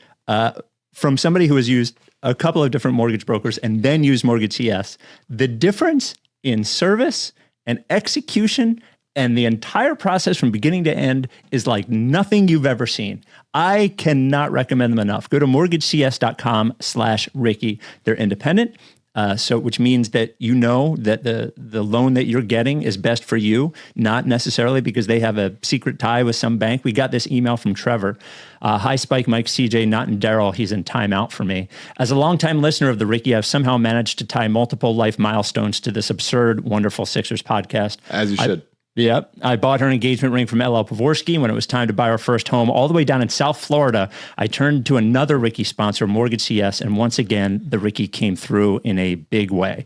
from somebody who has used a couple of different mortgage brokers and then used MortgageCS, the difference in service and execution and the entire process from beginning to end is like nothing you've ever seen. I cannot recommend them enough. Go to mortgagecs.com/Ricky. They're independent. Which means that you know that the loan that you're getting is best for you, not necessarily because they have a secret tie with some bank. We got this email from Trevor. Hi, Spike, Mike, CJ, not in Daryl. He's in timeout for me. As a longtime listener of the Ricky, I've somehow managed to tie multiple life milestones to this absurd, wonderful Sixers podcast. As you should. Yep. I bought her an engagement ring from LL Pavorsky when it was time to buy our first home all the way down in South Florida. I turned to another Ricky sponsor, MortgageCS, and once again, the Ricky came through in a big way.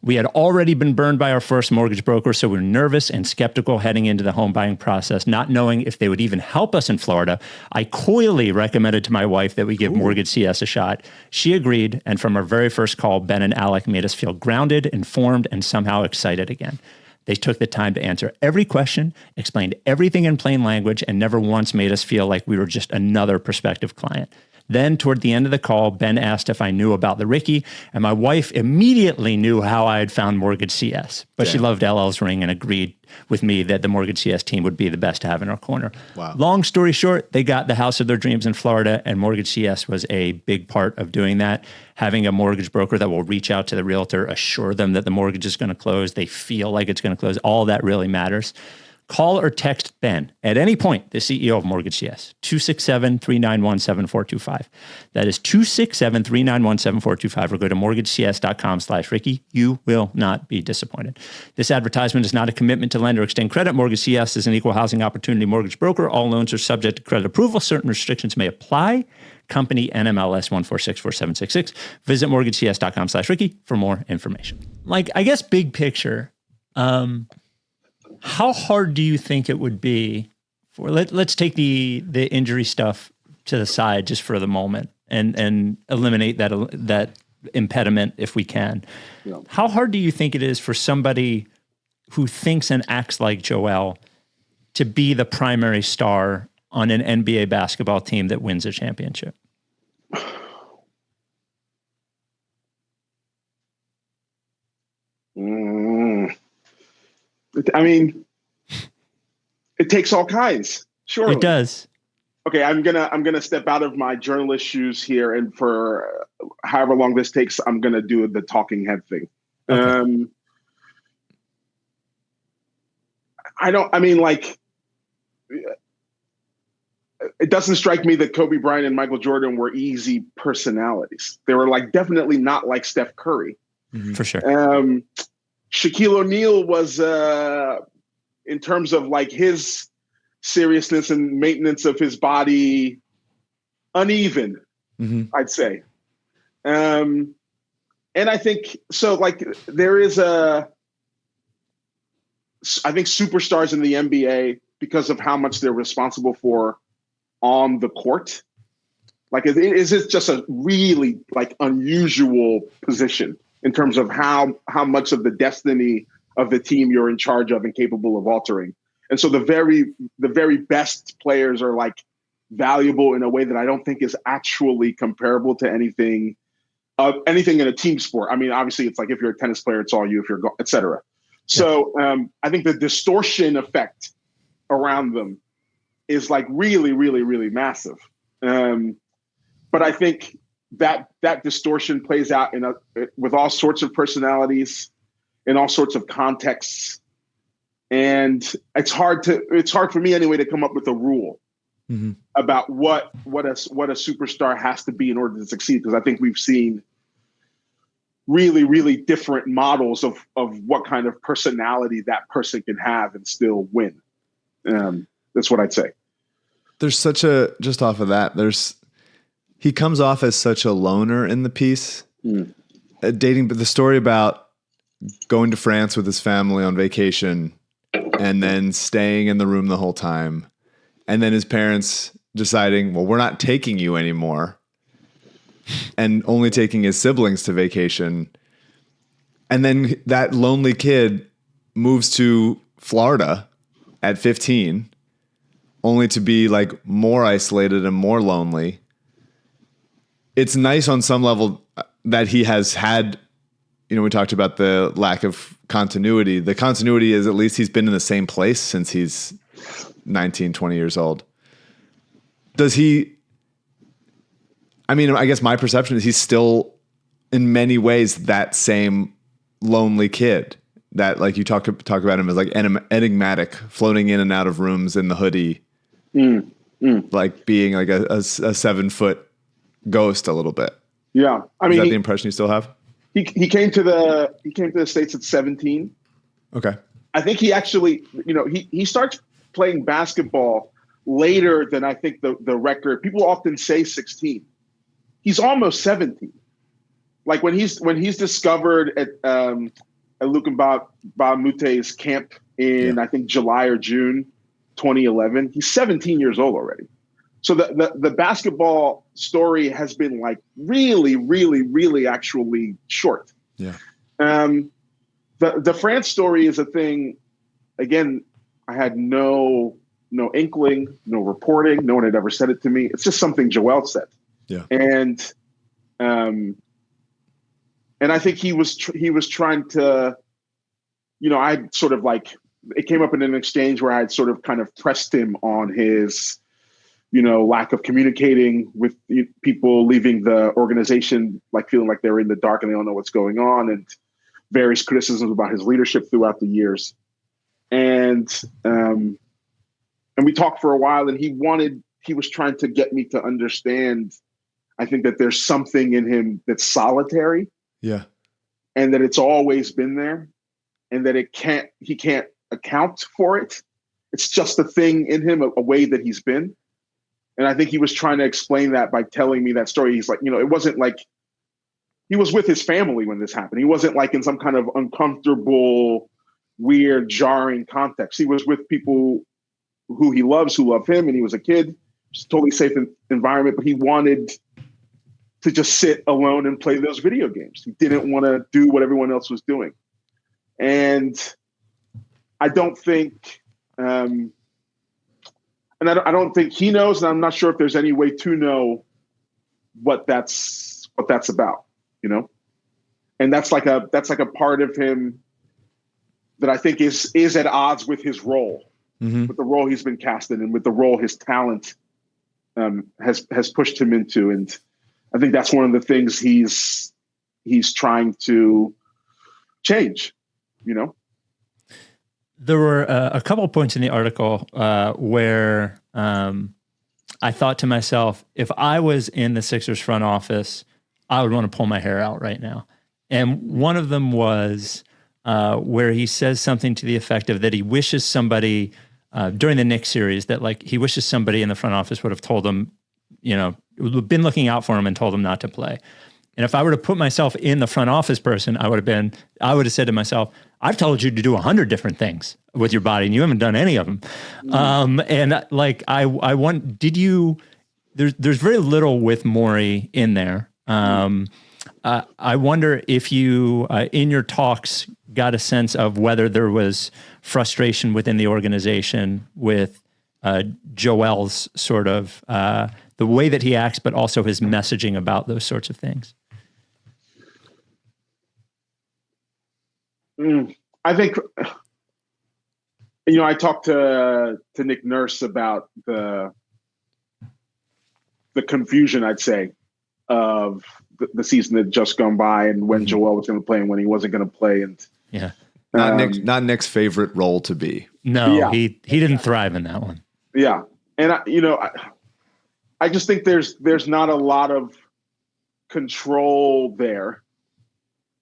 We had already been burned by our first mortgage broker, so we were nervous and skeptical heading into the home buying process, not knowing if they would even help us in Florida. I coyly recommended to my wife that we give MortgageCS a shot. She agreed, and from our very first call, Ben and Alec made us feel grounded, informed, and somehow excited again. They took the time to answer every question, explained everything in plain language, and never once made us feel like we were just another prospective client. Then, toward the end of the call, Ben asked if I knew about the Ricky, and my wife immediately knew how I had found MortgageCS. But she loved LL's ring and agreed with me that the MortgageCS team would be the best to have in our corner. Wow. Long story short, they got the house of their dreams in Florida, and MortgageCS was a big part of doing that. Having a mortgage broker that will reach out to the realtor, assure them that the mortgage is going to close, they feel like it's going to close, all that really matters. Call or text Ben at any point, the CEO of MortgageCS, 267-391-7425. That is 267-391-7425, or go to mortgagecs.com/Ricky. You will not be disappointed. This advertisement is not a commitment to lend or extend credit. MortgageCS is an equal housing opportunity mortgage broker. All loans are subject to credit approval. Certain restrictions may apply. Company NMLS 1464766. Visit mortgagecs.com/Ricky for more information. Like, I guess big picture, how hard do you think it would be for, let's take the injury stuff to the side just for the moment and eliminate that impediment if we can. Yeah. How hard do you think it is for somebody who thinks and acts like Joel to be the primary star on an NBA basketball team that wins a championship? I mean, it takes all kinds. Sure, it does. Okay, I'm gonna step out of my journalist shoes here, and for however long this takes, I'm gonna do the talking head thing. Okay. It doesn't strike me that Kobe Bryant and Michael Jordan were easy personalities. They were like definitely not like Steph Curry. Mm-hmm. For sure. Shaquille O'Neal was, in terms of like his seriousness and maintenance of his body, uneven, I'd say. And I think, so like there is I think superstars in the NBA, because of how much they're responsible for on the court, like is it just a really like unusual position in terms of how much of the destiny of the team you're in charge of and capable of altering. And so the very best players are like valuable in a way that I don't think is actually comparable to anything in a team sport. I mean, obviously it's like if you're a tennis player, it's all you, if you're et cetera. So I think the distortion effect around them is like really, really, really massive. But I think that distortion plays out with all sorts of personalities in all sorts of contexts. And it's hard for me anyway to come up with a rule about what a superstar has to be in order to succeed. Because I think we've seen really, really different models of what kind of personality that person can have and still win. That's what I'd say. There's just off of that, he comes off as such a loner in the piece, but the story about going to France with his family on vacation and then staying in the room the whole time. And then his parents deciding, well, we're not taking you anymore, and only taking his siblings to vacation. And then that lonely kid moves to Florida at 15, only to be like more isolated and more lonely. It's nice on some level that he has had, we talked about the lack of continuity. The continuity is at least he's been in the same place since he's 19, 20 years old. I guess my perception is he's still in many ways that same lonely kid that, like, you talk about him as like enigmatic, floating in and out of rooms in the hoodie, like being like a 7-foot ghost a little bit. Yeah. Is that the impression you still have? He came to the States at 17. Okay. I think he actually, he starts playing basketball later than I think the record. People often say 16. He's almost 17. Like when he's discovered at Luka Bamute's camp in I think July or June 2011, he's 17 years old already. So the basketball story has been like really, really, really actually short. Yeah. The France story is a thing. Again, I had no inkling, no reporting. No one had ever said it to me. It's just something Joel said. Yeah. And I think he was trying to, I'd sort of like, it came up in an exchange where I'd sort of kind of pressed him on his, lack of communicating with people, leaving the organization, like feeling like they're in the dark and they don't know what's going on, and various criticisms about his leadership throughout the years. And we talked for a while, and he was trying to get me to understand, I think, that there's something in him that's solitary. Yeah. And that it's always been there, and that he can't account for it. It's just a thing in him, a way that he's been. And I think he was trying to explain that by telling me that story. He's like, it wasn't like he was with his family when this happened. He wasn't like in some kind of uncomfortable, weird, jarring context. He was with people who he loves, who love him, and he was a kid. It's a totally safe environment, but he wanted to just sit alone and play those video games. He didn't want to do what everyone else was doing. And I don't think, and I don't think he knows, and I'm not sure if there's any way to know what that's about, And that's like a part of him that I think is at odds with his role, with the role he's been cast in, and with the role his talent has pushed him into. And I think that's one of the things he's trying to change, There were a couple of points in the article where I thought to myself, if I was in the Sixers front office, I would want to pull my hair out right now. And one of them was where he says something to the effect of that he wishes somebody during the Knicks series, that like he wishes somebody in the front office would have told him, been looking out for him and told him not to play. And if I were to put myself in the front office person, I would have said to myself, I've told you to do 100 different things with your body and you haven't done any of them. And like, I want, there's very little with Morey in there. I wonder if you, in your talks, got a sense of whether there was frustration within the organization with Joel's sort of, the way that he acts, but also his messaging about those sorts of things. I think, I talked to Nick Nurse about the confusion, I'd say, of the season that had just gone by and when Joel was going to play and when he wasn't going to play. And yeah, not Nick's favorite role to be. No, he didn't thrive in that one. Yeah. And I just think there's not a lot of control there.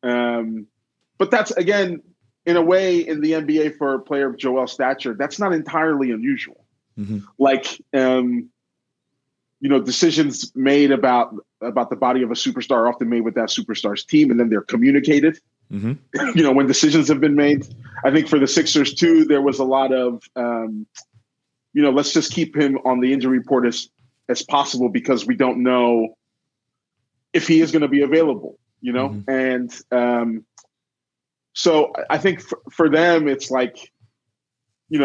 But that's, again, in a way, in the NBA for a player of Joel's stature, that's not entirely unusual. Mm-hmm. Like, decisions made about the body of a superstar are often made with that superstar's team, and then they're communicated. Mm-hmm. When decisions have been made. I think for the Sixers too, there was a lot of, let's just keep him on the injury report as possible because we don't know if he is going to be available. Mm-hmm. And so I think for them, it's like, we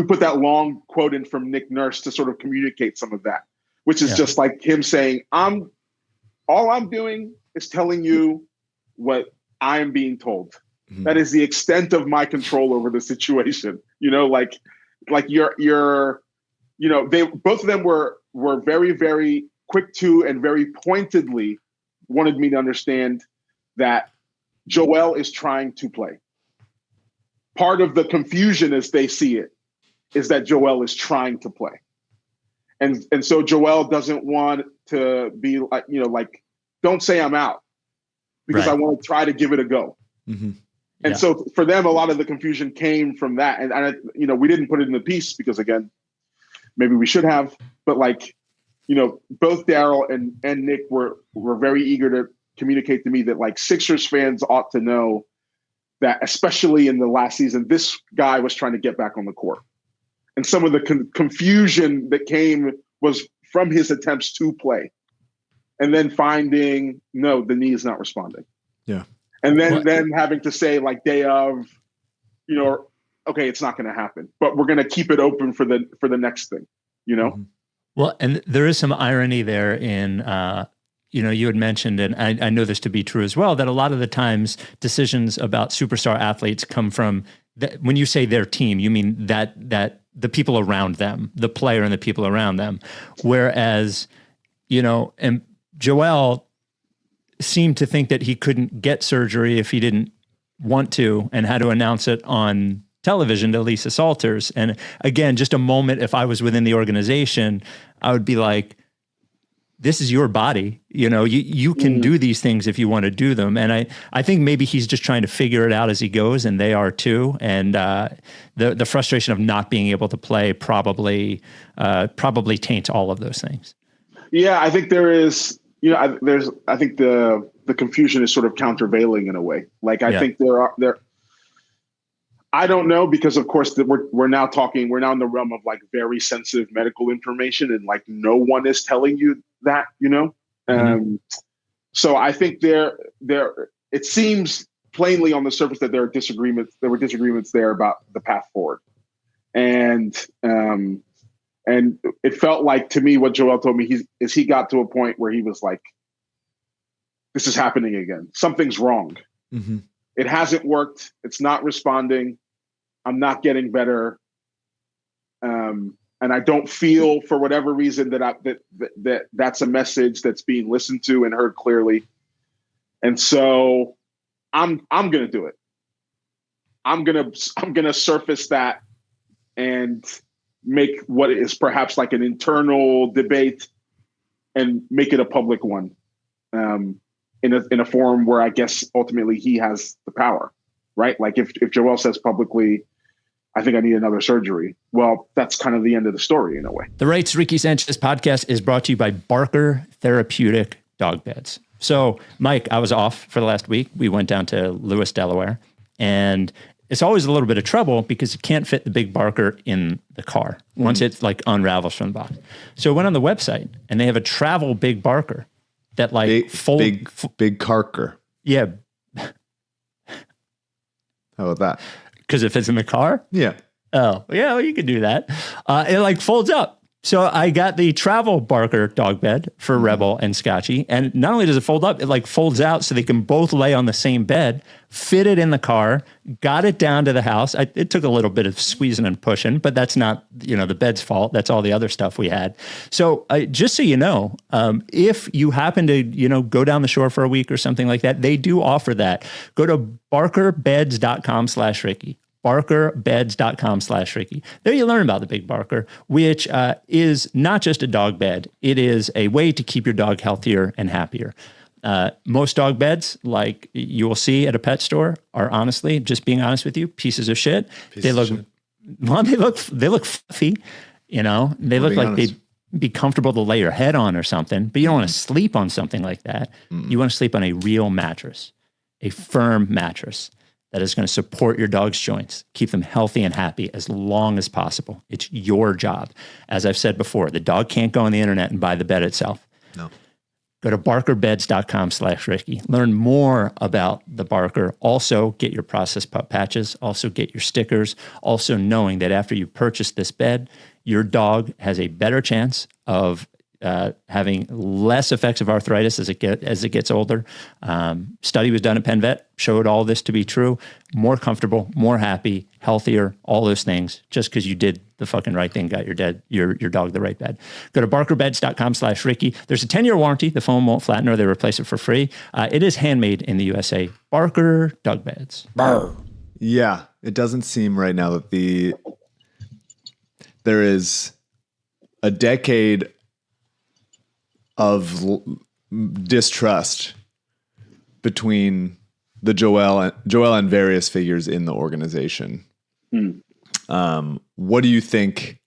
put that long quote in from Nick Nurse to sort of communicate some of that, which is just like him saying, all I'm doing is telling you what I am being told. Mm-hmm. That is the extent of my control over the situation. Like you're they both of them were very, very quick to and very pointedly wanted me to understand that Joel is trying to play. Part of the confusion as they see it is that Joel is trying to play. And so Joel doesn't want to be like, don't say I'm out because I want to try to give it a go. Mm-hmm. And so for them, a lot of the confusion came from that. And we didn't put it in the piece because, again, maybe we should have, but both Daryl and Nick were very eager to communicate to me that like Sixers fans ought to know that, especially in the last season, this guy was trying to get back on the court. And some of the confusion that came was from his attempts to play. And then finding, no, the knee is not responding. Yeah. And then having to say like day of, okay, it's not going to happen, but we're going to keep it open for the next thing, Mm-hmm. Well, and there is some irony there in, you had mentioned, and I know this to be true as well, that a lot of the times decisions about superstar athletes come from, when you say their team, you mean that the people around them, the player and the people around them. Whereas, and Joel seemed to think that he couldn't get surgery if he didn't want to and had to announce it on television to Lisa Salters. And again, just a moment, if I was within the organization, I would be like, this is your body. You can do these things if you want to do them. And I think maybe he's just trying to figure it out as he goes, and they are too. And the frustration of not being able to play probably taints all of those things. Yeah, I think there is, I think the confusion is sort of countervailing in a way. Like I think there I don't know, because of course we're now in the realm of like very sensitive medical information, and like no one is telling you that, Mm-hmm. So I think it seems plainly on the surface that there were disagreements there about the path forward. And it felt like, to me, what Joel told me, he got to a point where he was like, this is happening again. Something's wrong. Mm-hmm. It hasn't worked. It's not responding. I'm not getting better. And I don't feel, for whatever reason, that's a message that's being listened to and heard clearly. And so I'm going to do it. I'm going to surface that and make what is perhaps like an internal debate and make it a public one. In a forum where I guess ultimately he has the power, right? Like if Joel says publicly, I think I need another surgery, well, that's kind of the end of the story in a way. The Rights to Ricky Sanchez podcast is brought to you by Barker Therapeutic Dog Beds. So, Mike, I was off for the last week. We went down to Lewis, Delaware, and it's always a little bit of trouble because you can't fit the big Barker in the car once it like unravels from the box. So I went on the website and they have a travel big Barker that like big Carker. Yeah. How about that? Because it fits in the car? Yeah. Oh, yeah, well, you could do that. It like folds up. So I got the travel Barker dog bed for Rebel and Scotchy. And not only does it fold up, it like folds out so they can both lay on the same bed, fit it in the car, got it down to the house. It took a little bit of squeezing and pushing, but that's not, the bed's fault. That's all the other stuff we had. So just so you know, if you happen to, go down the shore for a week or something like that, they do offer that. Go to barkerbeds.com/Ricky. barkerbeds.com/Ricky. There you learn about the Big Barker, which is not just a dog bed. It is a way to keep your dog healthier and happier. Most dog beds, like you will see at a pet store, are honestly, just being honest with you, pieces of shit. They look fluffy, they look like they'd be comfortable to lay your head on or something, but you don't want to sleep on something like that. You want to sleep on a real mattress, a firm mattress that is going to support your dog's joints, keep them healthy and happy as long as possible. It's your job. As I've said before, the dog can't go on the internet and buy the bed itself. No. Go to barkerbeds.com/Ricky. Learn more about the Barker. Also get your Process Pup patches. Also get your stickers. Also knowing that after you purchase this bed, your dog has a better chance of having less effects of arthritis as it gets older. Study was done at Penn Vet, showed all this to be true. More comfortable, more happy, healthier, all those things, just because you did the fucking right thing, got your dog the right bed. Go to barkerbeds.com/Ricky. There's a 10-year warranty. The foam won't flatten or they replace it for free. It is handmade in the USA. Barker dog beds. Yeah, it doesn't seem right now that there is a decade of distrust between the Joel and various figures in the organization. What do you think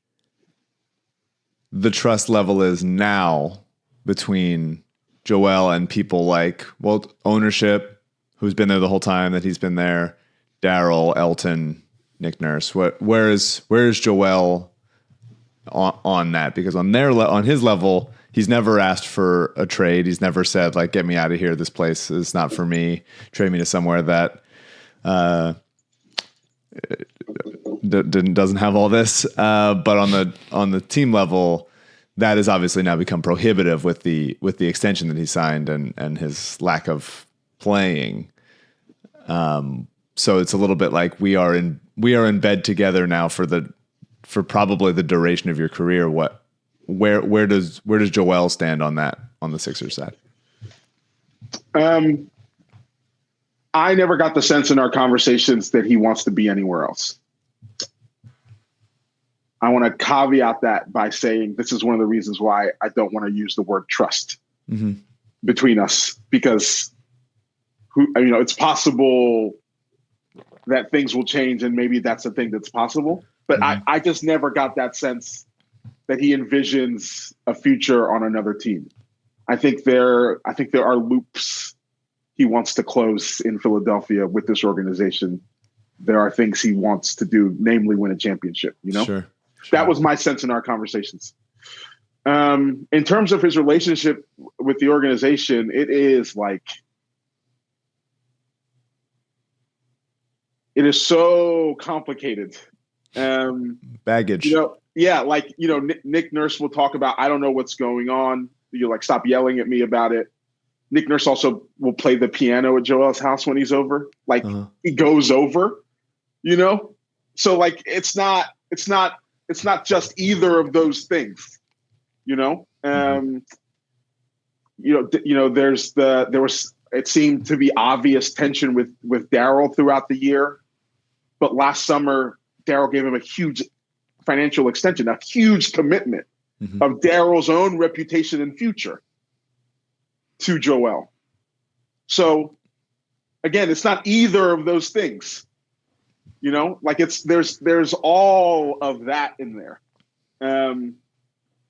the trust level is now between Joel and people like, ownership, who's been there the whole time that he's been there, Daryl, Elton, Nick Nurse? Where is Joel on that? Because on his level, he's never asked for a trade. He's never said, like, get me out of here. This place is not for me. Trade me to somewhere that doesn't have all this. But on the team level, that has obviously now become prohibitive with the extension that he signed and his lack of playing. So it's a little bit like we are in bed together now for probably the duration of your career. Where does Joel stand on that, on the Sixers side? I never got the sense in our conversations that he wants to be anywhere else. I want to caveat that by saying this is one of the reasons why I don't want to use the word trust between us, because it's possible that things will change and maybe that's a thing that's possible. But I just never got that sense that he envisions a future on another team. I think there are loops he wants to close in Philadelphia with this organization. There are things he wants to do, namely win a championship, Sure. That was my sense in our conversations. In terms of his relationship with the organization, it is so complicated. Baggage. Nick Nurse will talk about, I don't know what's going on. Stop yelling at me about it. Nick Nurse also will play the piano at Joel's house when he's over. He goes over, So it's not just either of those things, there was, it seemed to be obvious tension with Daryl throughout the year, but last summer, Daryl gave him a huge financial extension, a huge commitment of Daryl's own reputation and future to Joel. So again, it's not either of those things, there's all of that in there.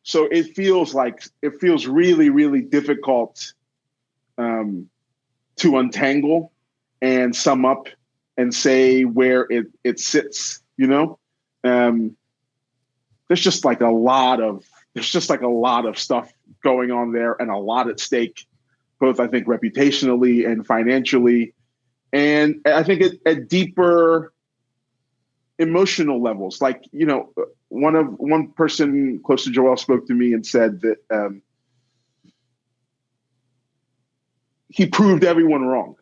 So it feels really, really difficult to untangle and sum up and say where it sits, there's just a lot of stuff going on there and a lot at stake, both I think reputationally and financially. And I think at deeper emotional levels, one person close to Joel spoke to me and said that he proved everyone wrong.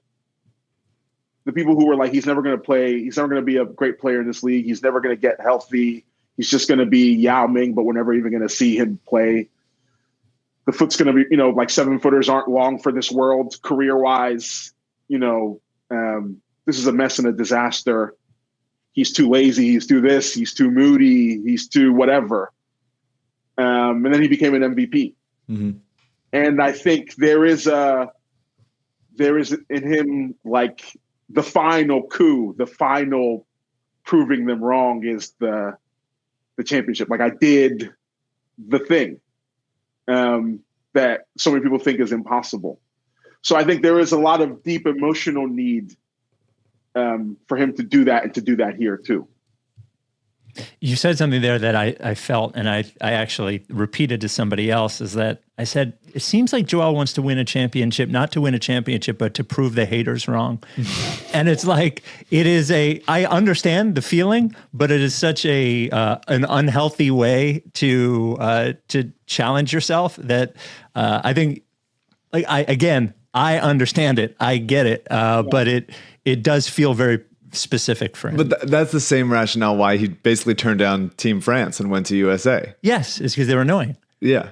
The people who were like, he's never going to play, he's never going to be a great player in this league, he's never going to get healthy, he's just going to be Yao Ming, but we're never even going to see him play. The foot's going to be, like 7-footers aren't long for this world career-wise. This is a mess and a disaster. He's too lazy. He's too this. He's too moody. He's too whatever. And then he became an MVP. Mm-hmm. And I think there is in him like the final coup, the final proving them wrong is the championship. Like I did the thing that so many people think is impossible. So I think there is a lot of deep emotional need for him to do that and to do that here too. You said something there that I felt, and I actually repeated to somebody else, is that I said, it seems like Joel wants to win a championship, not to win a championship, but to prove the haters wrong. And it's like, I understand the feeling, but it is such an unhealthy way to challenge yourself that I think, like, I understand it, I get it, but it does feel very specific for him. But that's the same rationale why he basically turned down Team France and went to USA. Yes, it's because they were annoying. Yeah.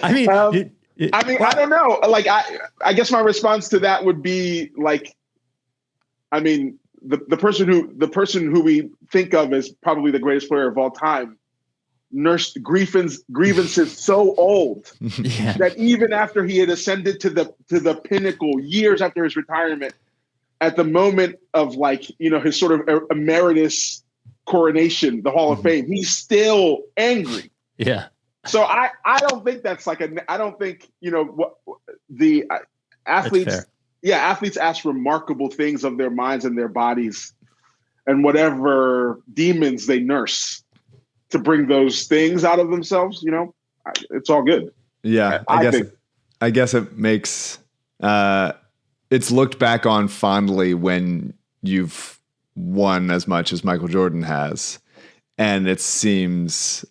I mean, I don't know. Like, I guess my response to that would be like, I mean, the person who we think of as probably the greatest player of all time nursed grievances so old that even after he had ascended to the pinnacle years after his retirement, at the moment of like, his sort of emeritus coronation, the Hall of Fame, he's still angry. Yeah. So I don't think that's like I don't think, the athletes, athletes ask remarkable things of their minds and their bodies and whatever demons they nurse to bring those things out of themselves, it's all good. Yeah. I guess it makes, it's looked back on fondly when you've won as much as Michael Jordan has. And it seems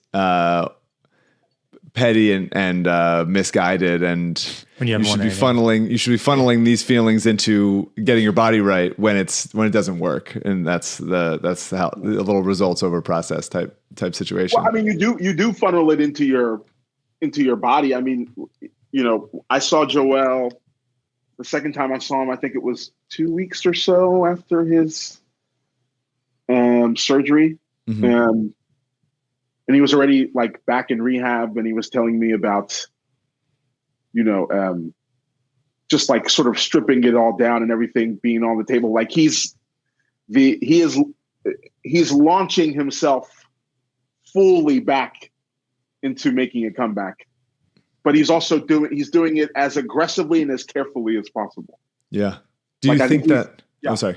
petty and misguided. And when you should be funneling these feelings into getting your body right when it doesn't work. And that's the little results over process type situation. Well, I mean, you do funnel it into your body. I mean, I saw Joel. The second time I saw him, I think it was 2 weeks or so after his surgery. Mm-hmm. And he was already like back in rehab, and he was telling me about, just like sort of stripping it all down and everything being on the table. Like he's launching himself fully back into making a comeback. But he's also doing it as aggressively and as carefully as possible. Yeah. Do you think that? Yeah. I'm sorry.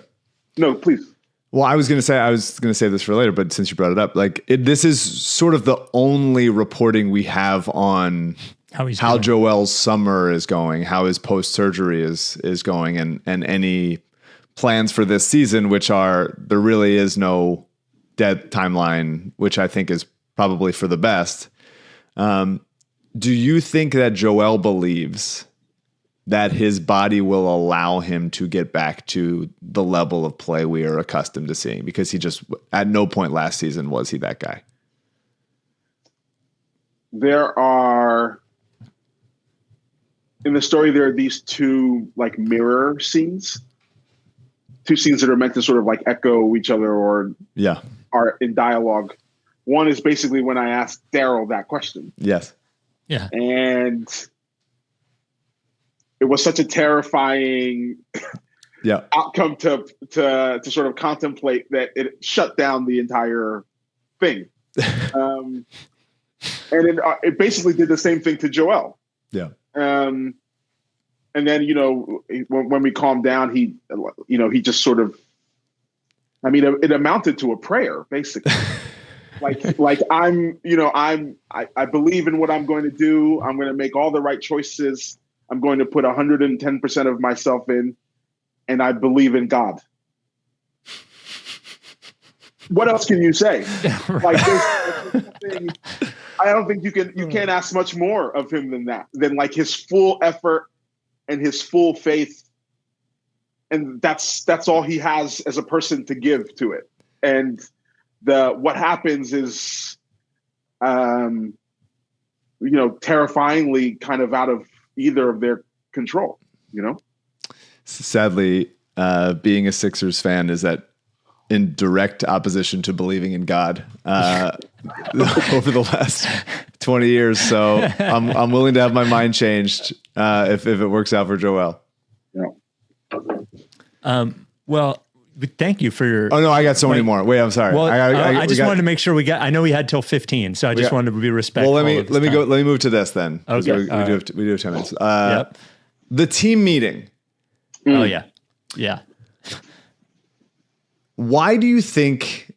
No, please. Well, I was going to say this for later, but since you brought it up, like this is sort of the only reporting we have on how Joel's summer is going, how his post-surgery is going, and any plans for this season, there really is no dead timeline, which I think is probably for the best. Do you think that Joel believes that his body will allow him to get back to the level of play we are accustomed to seeing? Because he just, at no point last season was he that guy. There are these two like mirror scenes, two scenes that are meant to sort of like echo each other or are in dialogue. One is basically when I asked Daryl that question. Yes. Yeah. And it was such a terrifying outcome to sort of contemplate that it shut down the entire thing. And it basically did the same thing to Joel. Yeah. And then, when we calmed down, he just sort of, I mean, it amounted to a prayer, basically. I believe in what I'm going to do. I'm going to make all the right choices. I'm going to put 110% of myself in, and I believe in God. what else can you say? Right. Like, there's nothing, I don't think you can't ask much more of him than that, than like his full effort and his full faith. And that's all he has as a person to give to it. And what happens is, terrifyingly kind of out of either of their control, Sadly, being a Sixers fan is that in direct opposition to believing in God over the last 20 years. So I'm willing to have my mind changed if it works out for Joel. Yeah. Well, thank you for your. Oh no, I got so many more. Wait, I'm sorry. Well, I just wanted to make sure I know we had till 15, so I just wanted to be respectful. Well, let me move to this then. Okay. We do have 10 minutes. Yep. The team meeting. Oh yeah. Yeah. Why do you think?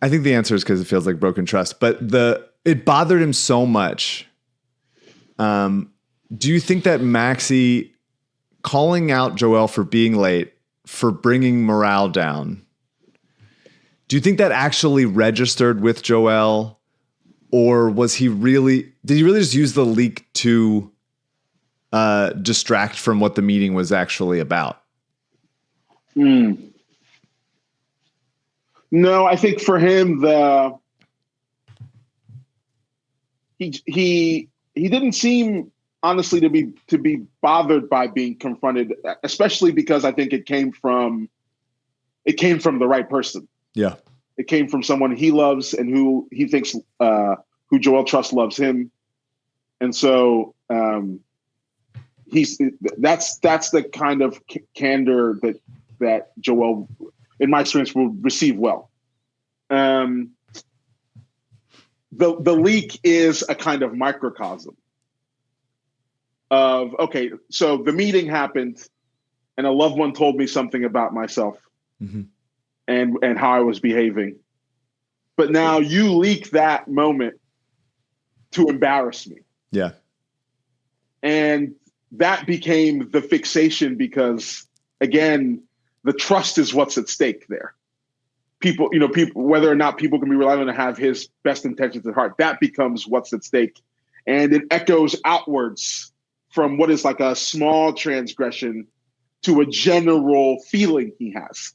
I think the answer is because it feels like broken trust, but it bothered him so much. Do you think that Maxey calling out Joel for being late, for bringing morale down, do you think that actually registered with Joel, or did he really just use the leak to distract from what the meeting was actually about? No, I think for him, he didn't seem honestly to be bothered by being confronted, especially because I think it came from the right person. Yeah, it came from someone he loves and who he thinks who Joel trusts loves him, and so that's the kind of candor that Joel, in my experience, will receive well. The leak is a kind of microcosm of, okay, so the meeting happened and a loved one told me something about myself and how I was behaving. But now you leak that moment to embarrass me. Yeah. And that became the fixation because, again, the trust is what's at stake there. People, whether or not people can be relied on to have his best intentions at heart, that becomes what's at stake. And it echoes outwards from what is like a small transgression to a general feeling he has,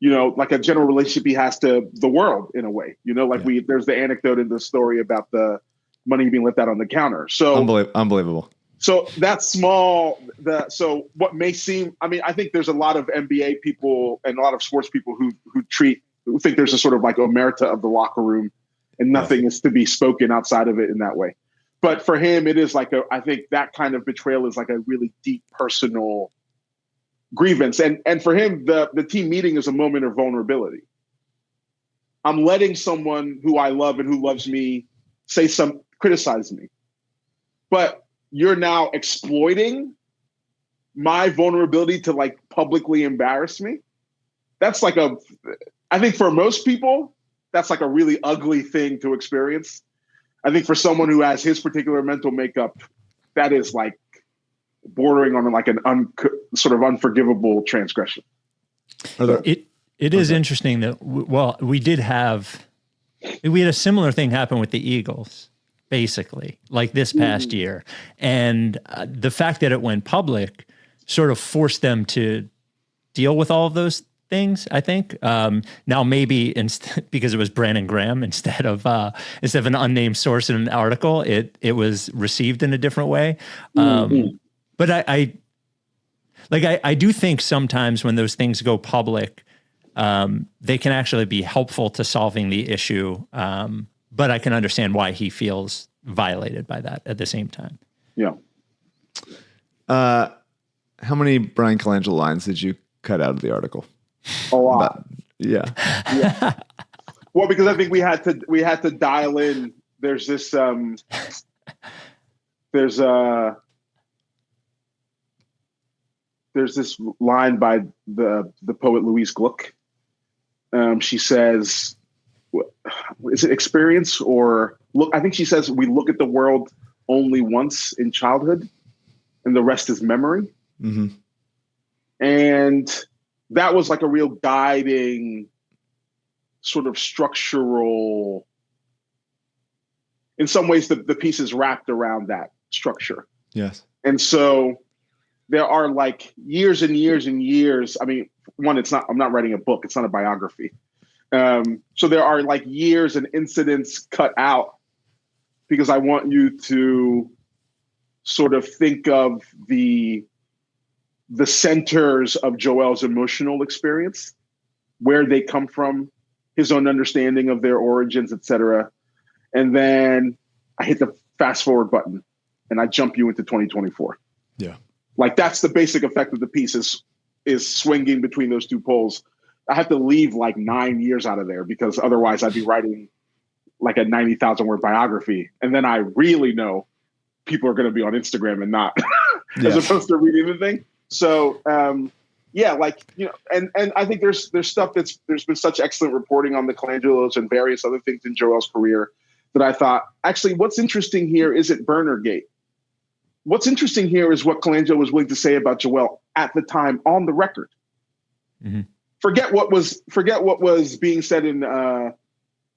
like a general relationship he has to the world in a way, there's the anecdote in the story about the money being left out on the counter. So unbelievable. So that's small. So what may seem, I think there's a lot of NBA people and a lot of sports people who think there's a sort of like omerta of the locker room and nothing is to be spoken outside of it in that way. But for him, it is like I think that kind of betrayal is like a really deep personal grievance. And for him, the team meeting is a moment of vulnerability. I'm letting someone who I love and who loves me criticize me. But you're now exploiting my vulnerability to like publicly embarrass me. That's like I think for most people, that's like a really ugly thing to experience. I think for someone who has his particular mental makeup, that is like bordering on like an sort of unforgivable transgression. It is interesting that, we had a similar thing happen with the Eagles, basically, like this past year. And the fact that it went public sort of forced them to deal with all of those things, I think. Now maybe because it was Brandon Graham instead of an unnamed source in an article, it was received in a different way. But I do think sometimes when those things go public, they can actually be helpful to solving the issue. But I can understand why he feels violated by that at the same time. Yeah. How many Brian Colangelo lines did you cut out of the article? A lot. Yeah. Well, because I think we had to dial in. There's this there's this line by the poet Louise Gluck. She says, is it experience or look? I think she says we look at the world only once in childhood and the rest is memory. Mm-hmm. And that was like a real guiding sort of structural, in some ways, the piece is wrapped around that structure. Yes. And so there are like years and years and years. I mean, one, I'm not writing a book. It's not a biography. So there are like years and incidents cut out because I want you to sort of think of the centers of Joel's emotional experience, where they come from, his own understanding of their origins, etc. And then I hit the fast forward button and I jump you into 2024. Yeah. Like that's the basic effect of the piece is swinging between those two poles. I have to leave like 9 years out of there because otherwise I'd be writing like a 90,000 word biography. And then I really know people are going to be on Instagram and not as opposed to reading the thing. So, like, and I think there's stuff there's been such excellent reporting on the Colangelos and various other things in Joel's career that I thought, actually, what's interesting here isn't Burnergate. What's interesting here is what Colangelo was willing to say about Joel at the time on the record. Mm-hmm. Forget what was being said in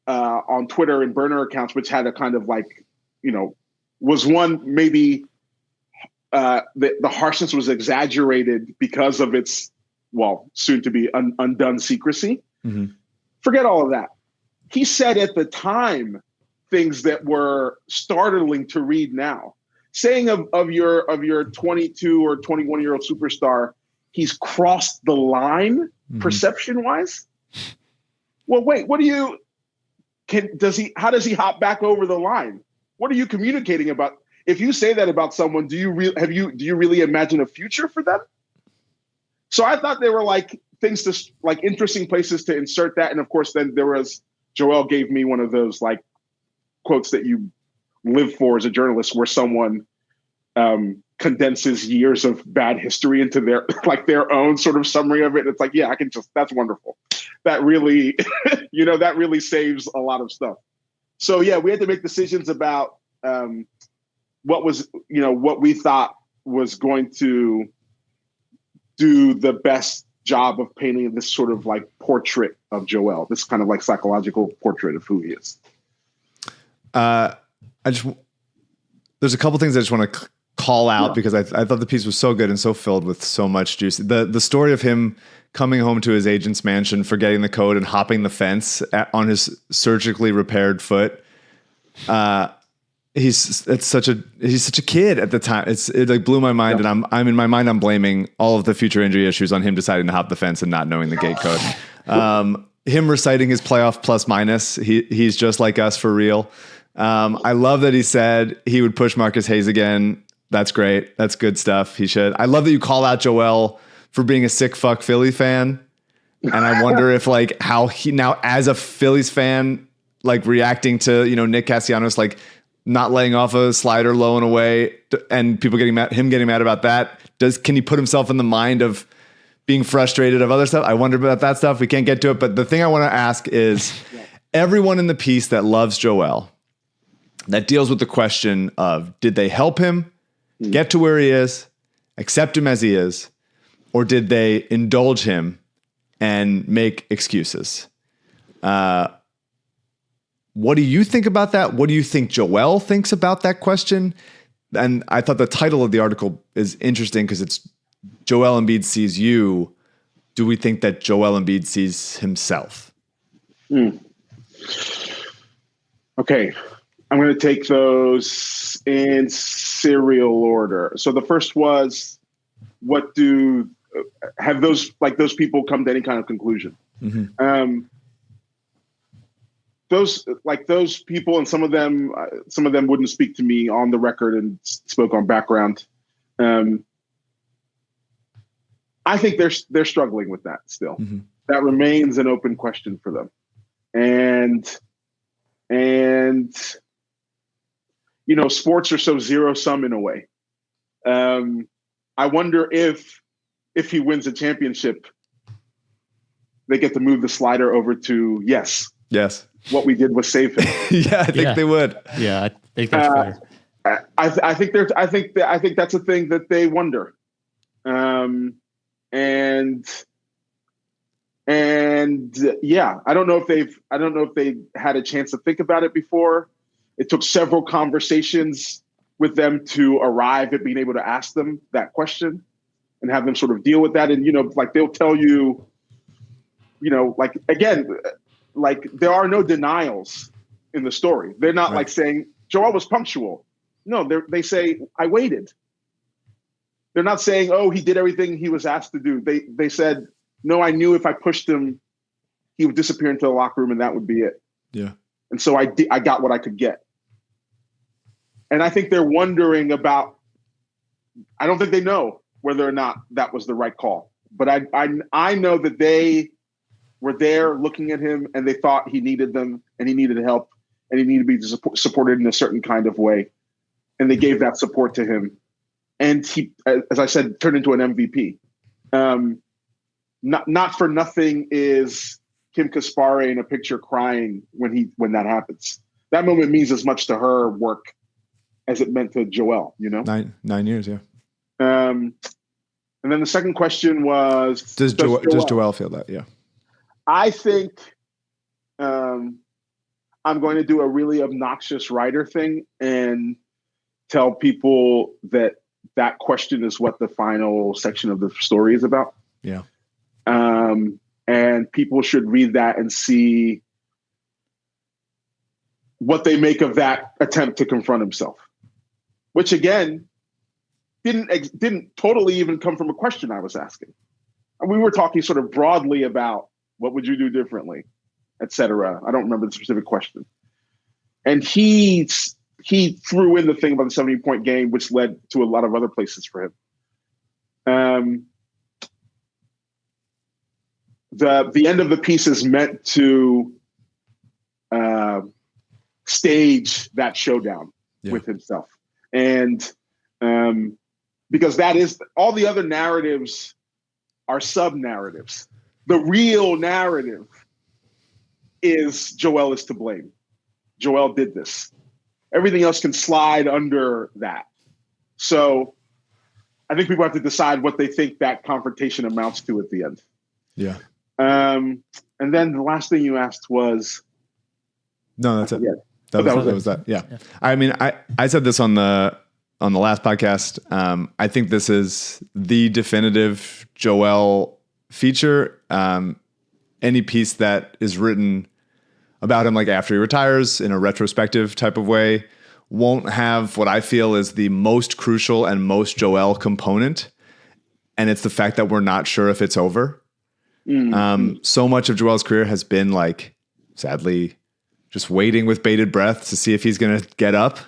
on Twitter and burner accounts, which had a kind of like, was one maybe the harshness was exaggerated because of its soon to be undone secrecy. Mm-hmm. Forget all of that. He said at the time things that were startling to read now. Saying of your 22 or 21-year-old superstar, he's crossed the line perception-wise. Well, wait, how does he hop back over the line? What are you communicating about? If you say that about someone, do you really imagine a future for them? So I thought there were like things to like interesting places to insert that. And of course, then Joel gave me one of those like quotes that you live for as a journalist, where someone condenses years of bad history into their own sort of summary of it. It's like, yeah, that's wonderful. That really, that really saves a lot of stuff. So yeah, we had to make decisions about what we thought was going to do the best job of painting this sort of like portrait of Joel, this kind of like psychological portrait of who he is. There's a couple things I just want to call out because I thought the piece was so good and so filled with so much juice. The story of him coming home to his agent's mansion, forgetting the code and hopping the fence on his surgically repaired foot. He's such a kid at the time. It like blew my mind, and I'm in my mind, I'm blaming all of the future injury issues on him deciding to hop the fence and not knowing the gate code. Him reciting his playoff plus minus. He's just like us for real. I love that he said he would push Marcus Hayes again. That's great. That's good stuff. He should. I love that you call out Joel for being a sick fuck Philly fan. And I wonder if like how he now as a Phillies fan, like reacting to, Nick Castellanos, like not laying off a slider low and away and people getting mad about that. Can he put himself in the mind of being frustrated of other stuff? I wonder about that stuff. We can't get to it. But the thing I want to ask is everyone in the piece that loves Joel, that deals with the question of, did they help him get to where he is, accept him as he is, or did they indulge him and make excuses? What do you think about that? What do you think Joel thinks about that question? And I thought the title of the article is interesting because it's Joel Embiid Sees You. Do we think that Joel Embiid sees himself? Okay. I'm going to take those in serial order. So the first was, have those people come to any kind of conclusion? Mm-hmm. Those people, and some of them wouldn't speak to me on the record and spoke on background. I think they're struggling with that still. Mm-hmm. That remains an open question for them. And sports are so zero sum in a way. I wonder if he wins a championship, they get to move the slider over to yes. What we did was save him. Yeah, I think they would. Yeah, I think that's fair. I think that's a thing that they wonder, and And I don't know if they've had a chance to think about it before. It took several conversations with them to arrive at being able to ask them that question and have them sort of deal with that. And, like they'll tell you, like, again, like there are no denials in the story. They're not like saying Joel was punctual. No, they say, I waited. They're not saying, oh, he did everything he was asked to do. They said, no, I knew if I pushed him, he would disappear into the locker room and that would be it. Yeah. And so I got what I could get. And I think they're wondering about, I don't think they know whether or not that was the right call. But I know that they were there looking at him and they thought he needed them and he needed help and he needed to be supported in a certain kind of way. And they gave that support to him. And he, as I said, turned into an MVP. Not for nothing is Kim Kaspari in a picture crying when that happens. That moment means as much to her work as it meant to Joel, 9 years, yeah. And then the second question was, does Joel feel that? Yeah. I think I'm going to do a really obnoxious writer thing and tell people that question is what the final section of the story is about. Yeah. And people should read that and see what they make of that attempt to confront himself, which again, didn't totally even come from a question I was asking. We were talking sort of broadly about what would you do differently, et cetera. I don't remember the specific question. And he threw in the thing about the 70-point game, which led to a lot of other places for him. The end of the piece is meant to stage that showdown with himself. And because that is, all the other narratives are sub-narratives. The real narrative is Joel is to blame. Joel did this. Everything else can slide under that. So I think people have to decide what they think that confrontation amounts to at the end. Yeah. And then the last thing you asked was... No, that's it. Yeah. That was that. Yeah. I mean, I said this on the last podcast. I think this is the definitive Joel feature. Any piece that is written about him, like after he retires in a retrospective type of way, won't have what I feel is the most crucial and most Joel component. And it's the fact that we're not sure if it's over. Mm-hmm. So much of Joel's career has been like, sadly, just waiting with bated breath to see if he's going to get up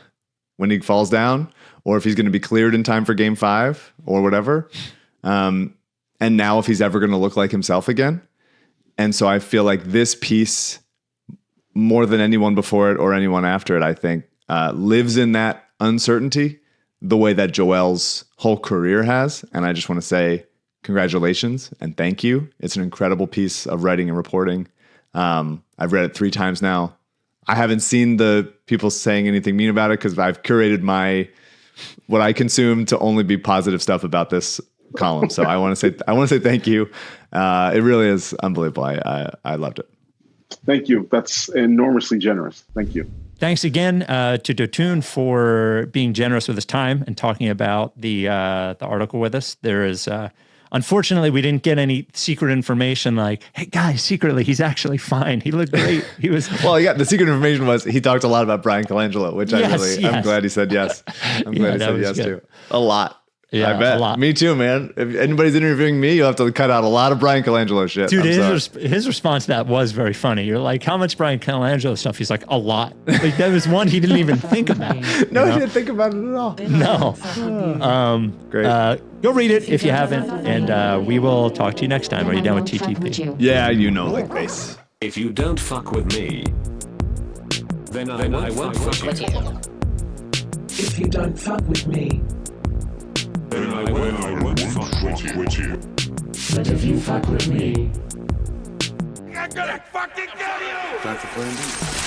when he falls down or if he's going to be cleared in time for game 5 or whatever. And now if he's ever going to look like himself again. And so I feel like this piece, more than anyone before it or anyone after it, I think, lives in that uncertainty the way that Joel's whole career has. And I just want to say congratulations and thank you. It's an incredible piece of writing and reporting. I've read it 3 times now. I haven't seen the people saying anything mean about it because I've curated what I consume to only be positive stuff about this column. So I want to say thank you. It really is unbelievable. I loved it. Thank you. That's enormously generous. Thank you. Thanks again to Dotun for being generous with his time and talking about the article with us. There is, unfortunately, we didn't get any secret information like, hey, guys, secretly, he's actually fine. He looked great. He was... Well, yeah, the secret information was he talked a lot about Brian Colangelo, which I'm glad he said yes. I'm glad he said yes to. A lot. Yeah, I bet. A lot. Me too, man. If anybody's interviewing me, you'll have to cut out a lot of Brian Colangelo shit. Dude, his response to that was very funny. You're like, how much Brian Colangelo stuff? He's like, a lot. Like, that was one he didn't even think about. No, he didn't think about it at all. No. Great. Go read it if you haven't, and we will talk to you next time. Are you done with TTP? Yeah, like base. If you don't fuck with me, then I won't fuck with you. If you don't fuck with me, then I won't fuck with you. But if you fuck with me, I'm gonna fucking kill you! That's a plan B.